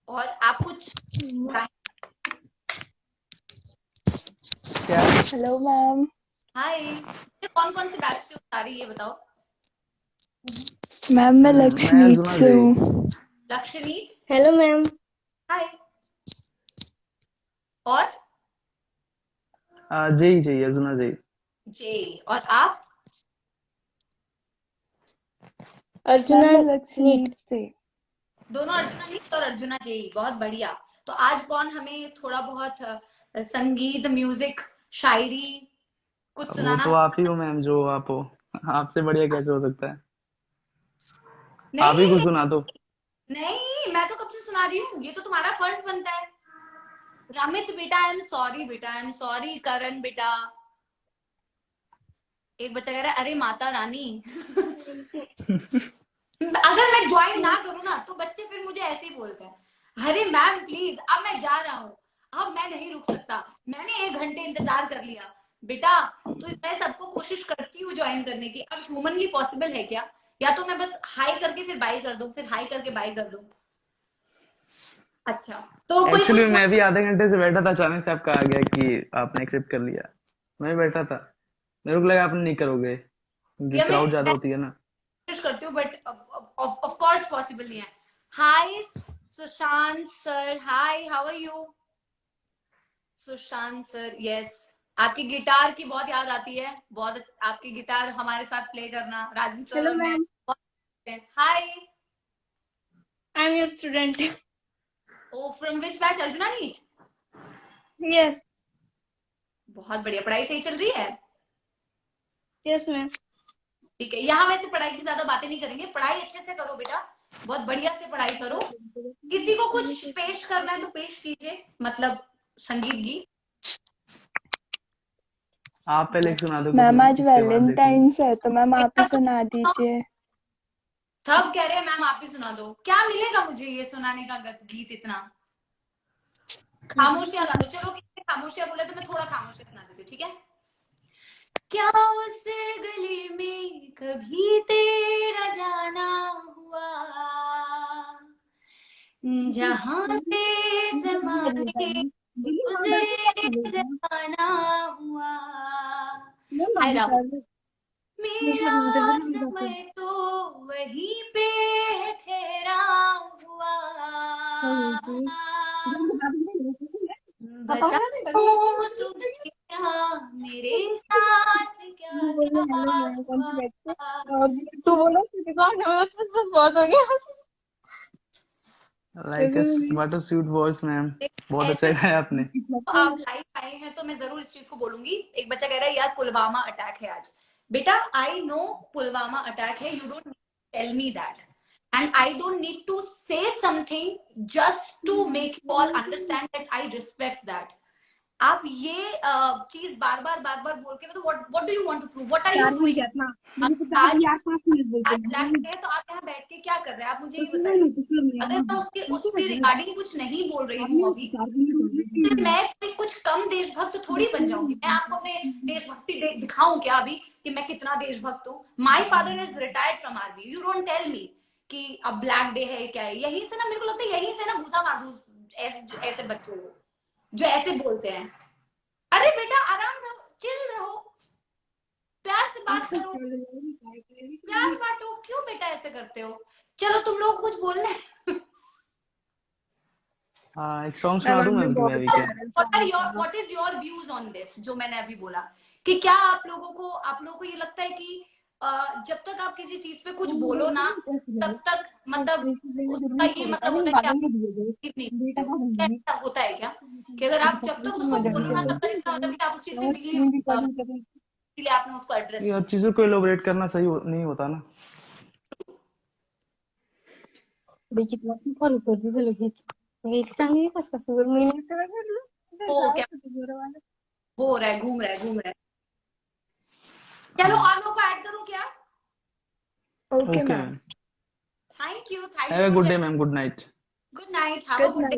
Speaker 1: और आप कुछ
Speaker 11: क्या?
Speaker 6: Hello ma'am.
Speaker 1: हाय, कौन कौन से बैच से उतारी ये बताओ।
Speaker 6: मैम मैं लक्ष्मीत से हूँ।
Speaker 1: लक्ष्मीत,
Speaker 3: हेलो मैम।
Speaker 1: हाय। और
Speaker 11: जय जय अर्जुना जय।
Speaker 1: जय, और आप?
Speaker 6: अर्जुना लक्ष्मीत से।
Speaker 1: दोनों अर्जुना नीत और अर्जुना जय, बहुत बढ़िया। तो आज कौन हमें थोड़ा बहुत संगीत, म्यूजिक, शायरी कुछ
Speaker 11: वो
Speaker 1: सुनाना?
Speaker 11: तो आप ही हो मैम, जो आप हो। आपसे बढ़िया कैसे हो सकता है? आप ही
Speaker 1: नहीं
Speaker 11: कुछ सुना दो।
Speaker 1: नहीं, मैं तो कब से सुना रही हूँ, ये तो तुम्हारा फर्ज बनता है। रमित बेटा आई एम सॉरी, बेटा आई एम सॉरी। करण बेटा, एक बच्चा कह रहा है अरे माता रानी। अगर मैं ज्वाइन ना करूँ ना तो बच्चे फिर मुझे ऐसे ही बोलते हैं, अरे मैम प्लीज अब मैं जा रहा हूँ, अब मैं नहीं रुक सकता, मैंने 1 घंटे इंतजार कर लिया। बेटा तो मैं सबको कोशिश करती हूँ ज्वाइन करने की, अब ह्यूमनली पॉसिबल है क्या? या तो मैं बस हाई करके फिर बाय कर दूं, फिर हाई करके बाय कर दूं। अच्छा तो कोई
Speaker 11: एक्चुअली
Speaker 1: कुछ
Speaker 11: मैं भी आधे घंटे से बैठा था, अचानक से आपका आ गया कि आपने एक्सेप्ट कर लिया। मैं बैठा था, मेरे को लगा आपने नहीं करोगे क्योंकि
Speaker 1: या मैं
Speaker 11: क्राउड ज्यादा होती है ना।
Speaker 1: कोशिश करती हूँ, बट ऑफ कोर्स पॉसिबल नहीं है। Hi Sushant sir, hi, how are you? Sushant sir, yes. आपकी गिटार की बहुत याद आती है, बहुत आपकी गिटार हमारे साथ प्ले करना, राजन सर और मैं। Hi,
Speaker 4: I am your student.
Speaker 1: Oh from which batch? Arjuna NEET.
Speaker 4: Yes
Speaker 1: बहुत बढ़िया, पढ़ाई सही चल रही है?
Speaker 4: Yes ma'am.
Speaker 1: ठीक है, यहाँ वैसे पढ़ाई की ज्यादा बातें नहीं करेंगे, पढ़ाई अच्छे से करो बेटा, बहुत बढ़िया से पढ़ाई करो। किसी को कुछ पेश करना है तो पेश कीजिए, मतलब संगीत गीत।
Speaker 11: आप पहले एक सुना दो कुछ,
Speaker 6: मैम आज
Speaker 11: उसके बाद देखूंगा।
Speaker 6: वैलेंटाइंस है तो मैम आप ही सुना दीजिए।
Speaker 1: सब कह रहे हैं मैम आप ही सुना दो, क्या मिलेगा मुझे ये सुनाने का गीत इतना? खामोशियां गा दो, चलो किसी ने खामोशियां बोले तो मैं थोड़ा खामोशियां सुना देती हूँ, ठीक है? क्या उस गली में कभी तेरा जाना हुआ, जहां से ज़माने गुजरे ज़माना हुआ। हाय राहुल, मेरा समय तो वहीं पे ठहरा हुआ, बताओ तुझे क्या मेरे साथ क्या क्या हुआ।
Speaker 3: तू बोलो बहुत हो गया।
Speaker 11: Like what a sweet voice ma'am, बहुत अच्छा
Speaker 1: ऐसे
Speaker 11: गाया आपने।
Speaker 1: तो आप लाइव आए हैं तो मैं जरूर इस चीज को बोलूंगी। एक बच्चा कह रहा है यार पुलवामा अटैक है आज। बेटा आई नो पुलवामा अटैक है, you don't tell me that, and I don't need to say something just to make you all understand that I respect that. आप ये चीज बार बार बोल के, मतलब what do you want to prove, what are you doing? आज black day है तो आप यहाँ बैठ के क्या कर रहे हैं, आप मुझे ये बताइए। अगर मैं उसके रिगार्डिंग कुछ नहीं बोल रही हूँ अभी, तो मैं कोई कुछ कम देशभक्त थोड़ी बन जाऊंगी। मैं आपको अपने देशभक्ति दिखाऊं क्या अभी कि मैं कितना देशभक्त हूँ? My father is retired from army, you don't tell me कि अब ब्लैक डे है क्या है। यहीं से ना मेरे को लगता है, यहीं से ना घुसा मार दूं ऐसे बच्चों को जो ऐसे बोलते हैं। अरे बेटा आराम रहो, चिल रहो, प्यार से बात करो, प्यार बांटो, क्यों बेटा ऐसे करते हो? चलो तुम लोग कुछ बोलना है?
Speaker 11: हाँ, एक सॉन्ग सुना दूं मैम तुम्हें अभी क्या?
Speaker 1: What is your views on this, जो मैंने अभी बोला कि क्या आप लोगों को ये लगता है कि जब तक आप किसी चीज पे कुछ बोलो ना तब तक मतलब उसका ये मतलब होता है कि आप नहीं करते हो? क्या ऐसा होता है क्या कि अगर आप जब तक उसको बोलो ना तब तक इसका मतलब कि आप उस चीज पे बिलीव, इसलिए आपने उसको एड्रेस
Speaker 11: ये हर चीजों को एलोबरेट करना सही नहीं होता ना।
Speaker 1: क्या हो रहा है, घूम रहा है। चलो और लोगों को ऐड करूं क्या?
Speaker 11: Okay ma'am,
Speaker 1: thank you
Speaker 11: have a good day ma'am, good night.
Speaker 1: Good night, have a good day.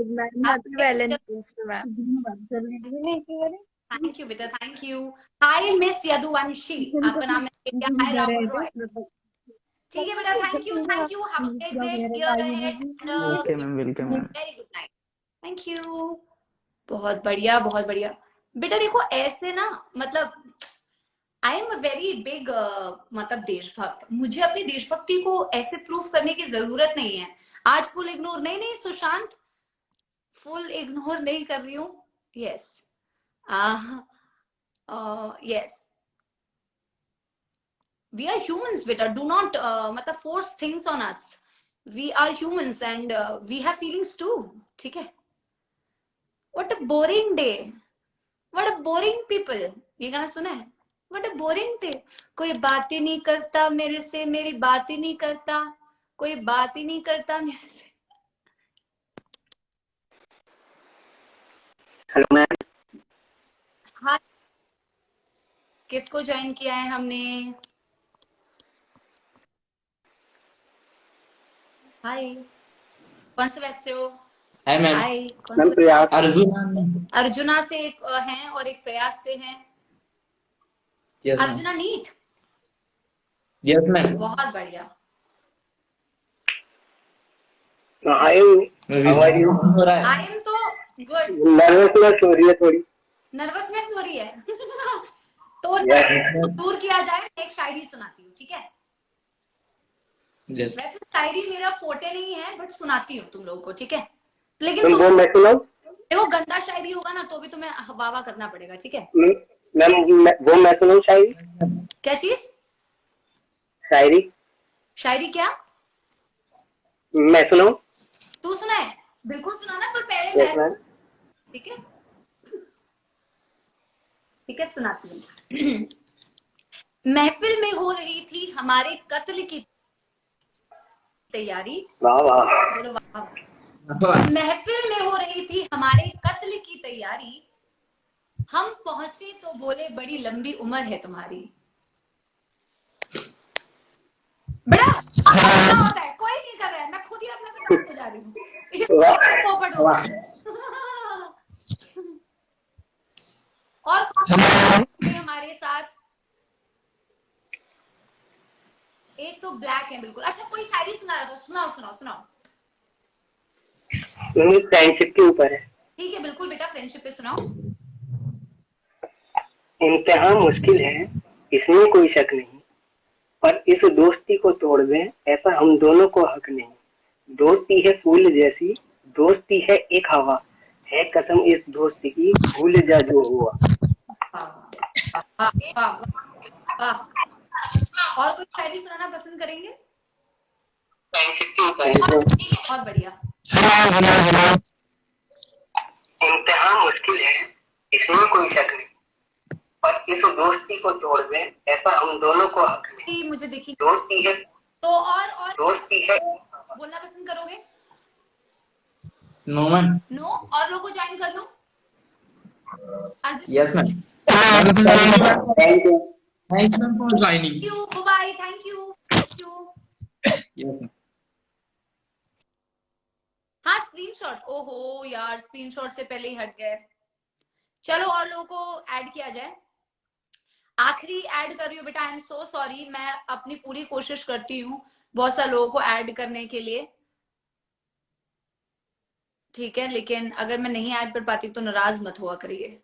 Speaker 1: Thank you बेटा, thank you. Hi miss Yaduvanshi, आपका नाम है। हाय राहुल रॉय। ठीक है बेटा, thank you, have a great day, year ahead and
Speaker 11: okay ma'am, welcome ma'am.
Speaker 1: Very good night. Thank you. बहुत बढ़िया, बहुत बढ़िया बेटा। देखो ऐसे ना मतलब I am a very big मतलब देशभक्त। मुझे अपनी देशभक्ति को ऐसे प्रूफ करने की जरूरत नहीं है। आज फुल इग्नोर नहीं सुशांत, फुल इग्नोर नहीं कर रही हूँ। Yes yes, we are humans बेटा, डू नॉट मतलब force things on us. We are humans and we have feelings too, ठीक है? What a boring day, what a boring people. ये गाना सुना है? व्हाट अ बोरिंग डे, कोई बात ही नहीं करता मेरे से, मेरी बात ही नहीं करता, कोई बात ही नहीं करता मेरे से।
Speaker 12: Hello ma'am.
Speaker 1: हाँ, किसको ज्वाइन किया है हमने? हाय, कौन से बैच से हो?
Speaker 2: Hi ma'am.
Speaker 1: हाय, कौन
Speaker 12: मैम
Speaker 1: से?
Speaker 12: प्रयास।
Speaker 2: अर्जुन।
Speaker 1: अर्जुना से एक हैं और एक प्रयास से हैं।
Speaker 2: Yes ma'am.
Speaker 1: Arjuna NEET,
Speaker 2: yes ma'am.
Speaker 1: बहुत बढ़िया।
Speaker 12: Hi, how are you?
Speaker 2: हो रहा है।
Speaker 1: आई एम तो गुड।
Speaker 12: नर्वसनेस हो रही है थोड़ी।
Speaker 1: नर्वसनेस हो रही है तो
Speaker 12: Yes.
Speaker 1: नर्वसनेस दूर किया जाए, मैं एक शायरी सुनाती हूँ, ठीक है?
Speaker 2: यस।
Speaker 1: वैसे शायरी मेरा फोटे नहीं है बट सुनाती हूँ तुम लोगों को, ठीक है? लेकिन
Speaker 12: तुम
Speaker 1: तुम
Speaker 12: वो मैं सुनाऊं?
Speaker 1: देखो गंदा शायरी होगा ना तो भी तुम्हें वाह वाह करना पड़ेगा, ठीक है?
Speaker 12: मैम वो मैं सुनाऊं शायरी?
Speaker 1: क्या चीज?
Speaker 12: शायरी
Speaker 1: शायरी क्या?
Speaker 12: मैं सुनाऊं?
Speaker 1: तू सुना है? बिल्कुल सुनाना, पर पहले
Speaker 12: यस
Speaker 1: मैं,
Speaker 12: मैम।
Speaker 1: ठीक है? ठीक है, सुनाती हूँ। महफिल में हो रही थी हमारे कत्ल की तैयारी।
Speaker 12: वाह वाह।
Speaker 1: बोलो वाह। महफिल में हो रही थी हमारे कत्ल की तैयारी, हम पहुंचे तो बोले बड़ी लंबी उम्र है तुम्हारी। बड़ा होता है, कोई नहीं कर रहा है, मैं खुद ही अपने पे डांट हो जा रही हूँ। पोपट हो। और कौन हमारे साथ? एक तो ब्लैक है बिल्कुल। अच्छा, कोई शायरी सुना रहा था, सुनाओ सुनाओ सुनाओ।
Speaker 12: फ्रेंडशिप के ऊपर है।
Speaker 1: ठीक है, बिल्कुल बेटा, फ्रेंडशिप पे सुनाओ।
Speaker 12: इम्तिहान मुश्किल है, इसमें कोई शक नहीं, पर इस दोस्ती को तोड़ दें ऐसा हम दोनों को हक नहीं। दोस्ती है फूल जैसी, दोस्ती है एक हवा, है कसम इस दोस्ती की, भूल जा जो हुआ।
Speaker 1: वाह वाह वाह। और कोई शायरी सुनाना पसंद करेंगे? बहुत बढ़िया।
Speaker 12: इम्तिहान मुश्किल है, इसमें कोई शक नहीं, पर इस दोस्ती को तोड़ दें ऐसा हम दोनों को हक नहीं।
Speaker 1: मुझे देखिए
Speaker 12: दोस्ती है
Speaker 1: तो और
Speaker 12: दोस्ती है।
Speaker 1: बोलना पसंद करोगे?
Speaker 2: No ma'am.
Speaker 1: नो, और लोगों को ज्वाइन कर लो।
Speaker 2: Yes ma'am.
Speaker 12: Thank you.
Speaker 2: Thank you for joining.
Speaker 1: Bye, thank you.
Speaker 2: Yes ma'am.
Speaker 1: हाँ, स्क्रीनशॉट, ओहो यार, स्क्रीनशॉट से पहले ही हट गए। चलो और लोगों को ऐड किया जाए। आखिरी ऐड कर रही हूँ बेटा, आई एम सो सॉरी। मैं अपनी पूरी कोशिश करती हूँ बहुत सारे लोगों को ऐड करने के लिए। ठीक है, लेकिन अगर मैं नहीं ऐड कर पाती तो नाराज मत हुआ करिए।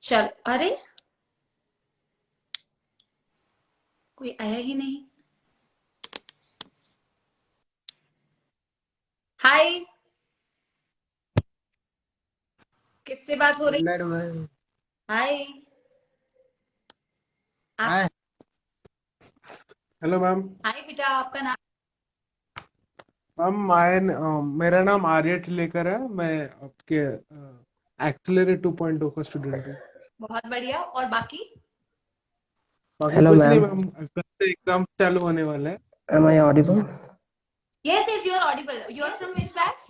Speaker 1: चल, अरे कोई आया ही नहीं। हाय, किससे बात हो रही? हाय, आप
Speaker 13: हेलो मैम।
Speaker 1: हाय बेटा, आपका नाम?
Speaker 13: मैम मेरा नाम आर्य लेकर है। मैं आपके एक्सेलरेट 2.0 का स्टूडेंट हूँ।
Speaker 1: बहुत बढ़िया। और बाकी?
Speaker 13: बाकी
Speaker 12: हेलो
Speaker 13: कुछ नहीं
Speaker 12: मैम,
Speaker 13: मैम, कल से एग्जाम चालू होने वाला है।
Speaker 12: Am I audible?
Speaker 1: Yes, yes, you're audible. You're from which batch?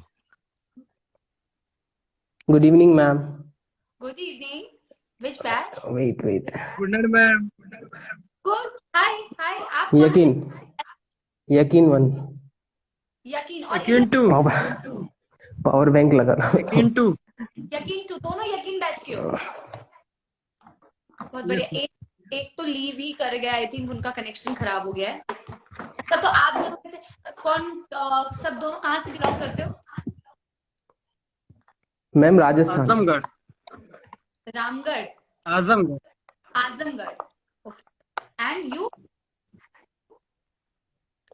Speaker 12: Good evening ma'am.
Speaker 1: Good evening. Which batch?
Speaker 12: Wait
Speaker 13: good night ma'am.
Speaker 1: Good. Hi, hi. आप कौन से?
Speaker 12: यकीन यकीन वन।
Speaker 1: यकीन। और
Speaker 13: यकीन टू।
Speaker 12: पावर बैंक लगा रहा
Speaker 13: यकीन टू।
Speaker 1: यकीन टू, दोनों यकीन बैच के हो? बहुत बढ़िया। एक तो लीव ही कर गया, आई थिंक उनका कनेक्शन खराब हो गया है। अच्छा, तो आप दोनों में से सब दोनों कहाँ से बिलोंग करते हो?
Speaker 12: Ma'am Rajasthan.
Speaker 13: Azamgarh.
Speaker 1: Ramgarh?
Speaker 13: Azamgarh.
Speaker 1: Azamgarh. And you?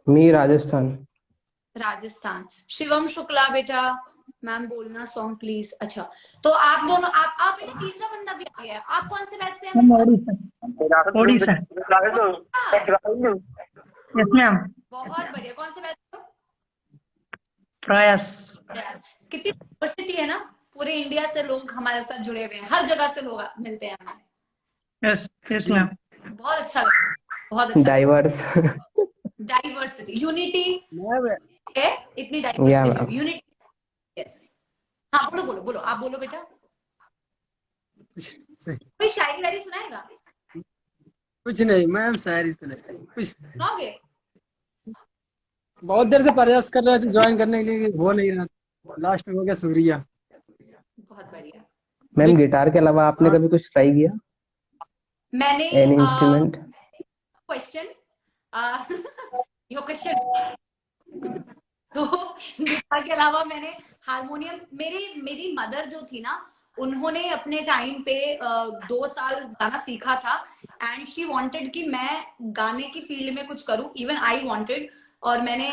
Speaker 12: Me Rajasthan.
Speaker 1: Rajasthan. Shivam Shukla बेटा, मैम बोलना सॉन्ग प्लीज। अच्छा, तो आप दोनों, आप बेटा तीसरा बंदा भी आ गया। आप कौन से बैच से हैं?
Speaker 9: ओडिशा। Yes ma'am.
Speaker 1: बहुत बढ़िया। कौन से बैच से हो?
Speaker 9: प्रयास।
Speaker 1: प्रयास। कितनी यूनिवर्सिटी है ना, पूरे इंडिया से लोग हमारे साथ जुड़े हुए हैं, हर जगह से लोग मिलते हैं हमें।
Speaker 9: Yes yes ma'am.
Speaker 1: बहुत अच्छा लगा, बहुत अच्छा।
Speaker 12: डाइवर्स।
Speaker 1: डाइवर्सिटी, यूनिटी है, इतनी
Speaker 12: या
Speaker 1: डाइवर्सिटी,
Speaker 12: मैम।
Speaker 1: यूनिटी। यस। हाँ, बोलो बोलो बोलो, आप बोलो बेटा। कोई शायरी वायरी सुनाएगा?
Speaker 13: कुछ नहीं मैम, शायरी तो नहीं कुछ।
Speaker 1: सुनाओगे?
Speaker 13: बहुत देर से प्रयास कर रहे थे ज्वाइन करने के लिए, हो नहीं रहा। लास्ट में हो गया सूर्या।
Speaker 1: बहुत बढ़िया।
Speaker 12: मैम गिटार के अलावा आपने कभी कुछ ट्राई किया?
Speaker 1: मैंने
Speaker 12: any instrument?
Speaker 1: Question your question. तो गिटार के अलावा मैंने हारमोनियम, मेरी मदर जो थी ना, उन्होंने अपने टाइम पे 2 साल गाना सीखा था। एंड शी वांटेड कि मैं गाने की फील्ड में कुछ करूं, इवन आई वांटेड। और मैंने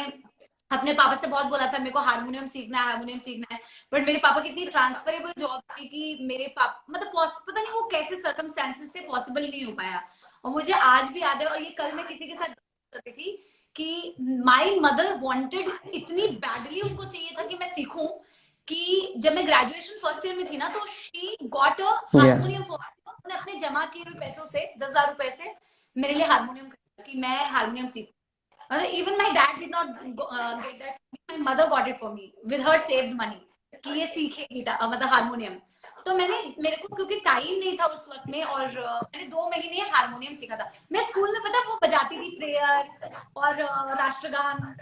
Speaker 1: अपने पापा से बहुत बोला था मेरे को हारमोनियम सीखना है, हारमोनियम सीखना है। बट मेरे पापा की इतनी ट्रांसफरेबल जॉब थी कि मेरे पापा, मतलब पता नहीं वो कैसे सर्कमस्टेंसेस से पॉसिबल नहीं हो पाया। और मुझे आज भी याद है, और ये कल मैं किसी के साथ करती थी कि माई मदर वांटेड इतनी बैडली, उनको चाहिए था कि मैं सीखूं, कि जब मैं ग्रेजुएशन फर्स्ट ईयर में थी ना, तो शी गॉट अ हारमोनियम। उन्होंने अपने जमा किए हुए पैसों से 10,000 रुपए से मेरे लिए हारमोनियम खरीदा कि मैं हारमोनियम सीखूं। Even my dad did not get that. My mother got it for me with her saved money कि ये सीखेगी मतलब हारमोनियम। तो मेरे को क्योंकि टाइम नहीं था उस वक्त में, और मैंने 2 महीने हारमोनियम सीखा था। मैं स्कूल में पता वो बजाती थी, प्रेयर और राष्ट्रगान।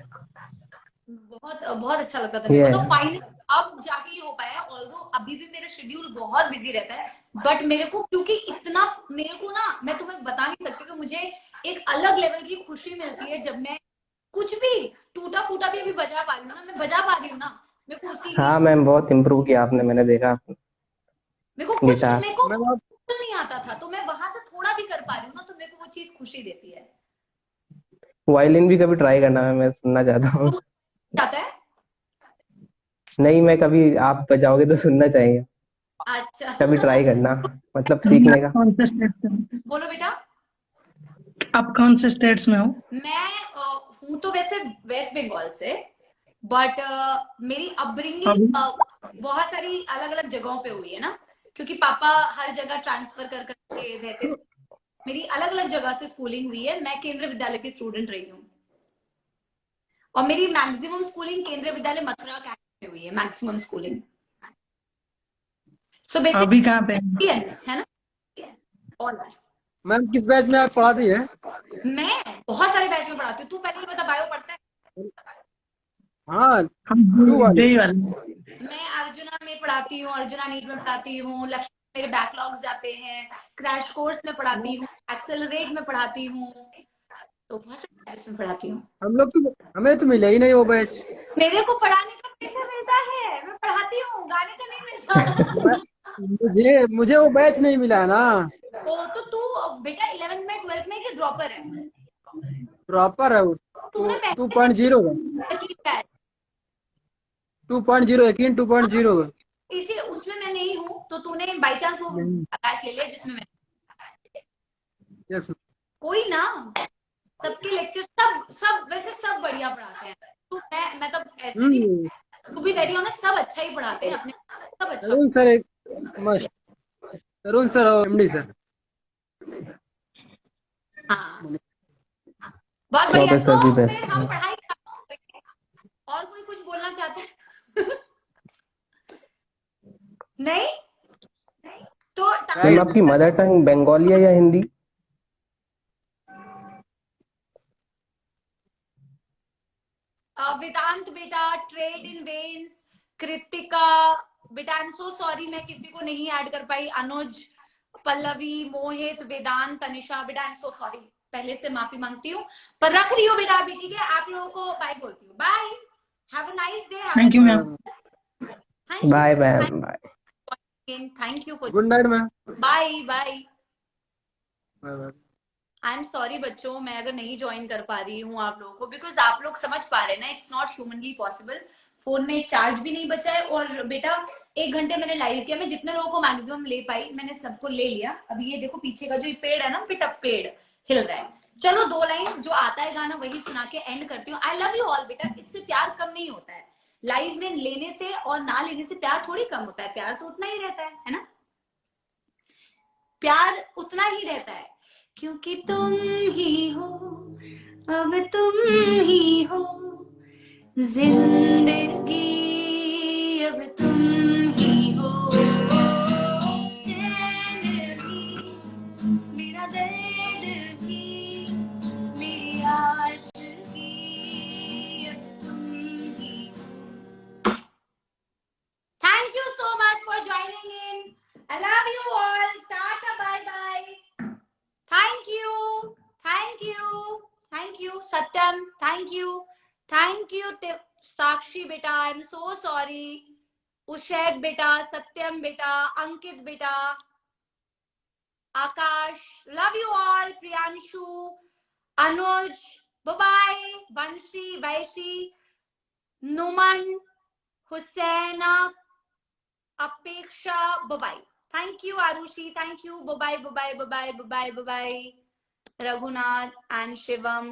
Speaker 1: बहुत बहुत अच्छा लगता था मेरे को। तो फाइनली अब जाके ये हो पाया। ऑल्दो अभी भी मेरा शेड्यूल बहुत बिजी रहता है, बट मेरे को क्योंकि इतना, मेरे को ना, मैं तुम्हें बता नहीं सकती कि मुझे एक अलग लेवल की खुशी मिलती है जब मैं कुछ भी टूटा फूटा भी अभी बजा पा रही हूँ ना, मैं बजा पा रही हूँ ना, मेरे को उसी
Speaker 12: हाँ मैम, बहुत इम्प्रूव किया आपने, मैंने देखा गिटार।
Speaker 1: मेरे को नहीं आता था, तो मैं वहां से थोड़ा भी कर पा रही हूँ ना, तो मेरे को वो चीज खुशी देती है।
Speaker 12: वायलिन भी कभी ट्राई करना है, मैं सुनना चाहता हूँ।
Speaker 1: आता है?
Speaker 12: नहीं, मैं कभी आप बजाओगे तो सुनना चाहिए।
Speaker 1: अच्छा।
Speaker 12: कभी ट्राई करना, मतलब सीखने का।
Speaker 9: कौन से स्टेट से हो?
Speaker 1: बोलो बेटा।
Speaker 9: आप कौन से स्टेट्स में हो?
Speaker 1: मैं हूँ तो वैसे वेस्ट बंगाल से, बट मेरी अपब्रिंगिंग बहुत सारी अलग अलग जगहों पे हुई है ना, क्योंकि पापा हर जगह ट्रांसफर कर करके रहते थे। मेरी अलग अलग जगह से स्कूलिंग हुई है। मैं केंद्रीय विद्यालय की स्टूडेंट रही हूँ, और मेरी मैक्सिमम स्कूलिंग केंद्रीय विद्यालय मथुरा कैंप में हुई है, मैक्सिमम स्कूलिंग। सो बेसिकली
Speaker 9: अभी कहाँ पे?
Speaker 1: है ना, ऑल।
Speaker 13: मैम किस बैच में आप पढ़ाती है?
Speaker 1: मैं बहुत सारे बैच में पढ़ाती हूँ। तू पहले ये बता, बायो पढ़ता है?
Speaker 13: हाँ,
Speaker 9: हम वाले।
Speaker 1: मैं अर्जुना में पढ़ाती हूँ, अर्जुना नीट में पढ़ाती हूँ, लक्ष्मी मेरे बैकलॉग्स जाते हैं, क्रैश कोर्स में पढ़ाती हूँ, एक्सेलरेट में पढ़ाती हूँ, तो बहुत सारे बैचेस में पढ़ाती हूँ।
Speaker 9: हमें तो मिला ही नहीं वो बैच।
Speaker 1: मेरे को पढ़ाने का पैसा मिलता है, मैं पढ़ाती हूँ, गाने का नहीं मिलता।
Speaker 9: मुझे वो बैच नहीं मिला ना।
Speaker 1: तो तू बेटा 11th में 12th में कि ड्रॉपर है?
Speaker 9: प्रॉपर है वो।
Speaker 1: तूने
Speaker 9: 2.0
Speaker 1: बैच
Speaker 9: 2.0 यकीन 2.0
Speaker 1: इसी उसमें मैं नहीं हूँ, तो तूने बाई चांस वो बैच ले लिया जिसमें मैं।
Speaker 9: यस
Speaker 1: कोई ना, सबके लेक्चर सब वैसे सब बढ़िया पढ़ाते हैं। तू मैं तब ऐसे नहीं, टू बी वेरी ऑनेस्ट सब अच्छा ही पढ़ाते हैं अपने, सब अच्छा।
Speaker 9: तरुण सर एक मस्त, तरुण सर और एमडी सर।
Speaker 1: हाँ बहुत बढ़िया। तो फिर हम पढ़ाई और कोई कुछ बोलना चाहते हैं? नहीं तो
Speaker 12: मैम आपकी मदर टंग बंगाली है या हिंदी?
Speaker 1: वेदांत बेटा, ट्रेड इन वेन्स, कृतिका बेटा, आई एम सो सॉरी मैं किसी को नहीं ऐड कर पाई, अनुज, पल्लवी, मोहित, वेदांत, तनिषा बेटा आई एम सो सॉरी, पहले से माफी मांगती हूँ, पर रख रही हूँ बेटा अभी, ठीक है? आप लोगों को बाय बोलती हूँ, bye, have a nice day.
Speaker 11: Thank you ma'am.
Speaker 12: Bye ma'am, bye.
Speaker 1: Thank you for,
Speaker 9: good night ma'am.
Speaker 1: Bye bye.
Speaker 9: Bye bye.
Speaker 1: I am sorry बच्चों, मैं अगर नहीं ज्वाइन कर पा रही हूँ आप लोगों को, बिकॉज आप लोग समझ पा रहे हैं ना, it's not humanly possible. Phone में चार्ज भी नहीं बचा है, और बेटा 1 घंटे मैंने लाइव किया, मैं जितने लोगों को मैक्सिमम ले पाई मैंने सबको ले लिया। अभी ये देखो पीछे का जो पेड़ है ना बेटा, पेड़ हिल रहा है। चलो 2 लाइन जो आता है गाना वही सुना के एंड करती हूँ। आई लव यू ऑल बेटा, इससे प्यार कम नहीं होता है, लाइव में लेने से और ना लेने से प्यार थोड़ी कम होता है, प्यार तो उतना ही रहता है ना, प्यार उतना ही रहता है, क्योंकि तुम ही हो, अब तुम ही हो जिंदगी, अब तुम ही हो, चैन भी, मेरा दर्द भी, मेरी आशिकी, अब तुम ही हो। Thank you so much for joining in. I love you all. Tata, bye bye. Thank you. Thank you. Thank you. Satyam, thank you. Thank you. Sakshi beta, I'm so sorry. Ushed beta, Satyam beta, Ankit beta, Akash, love you all. Priyanshu, Anuj, bye-bye. Vanshi, Vaishi, Numan, Husaina, Apeksha, bye-bye. Thank you, Arushi. Thank you. Bye-bye, bye-bye, bye-bye, bye-bye, bye-bye. Raghunath and Shivam.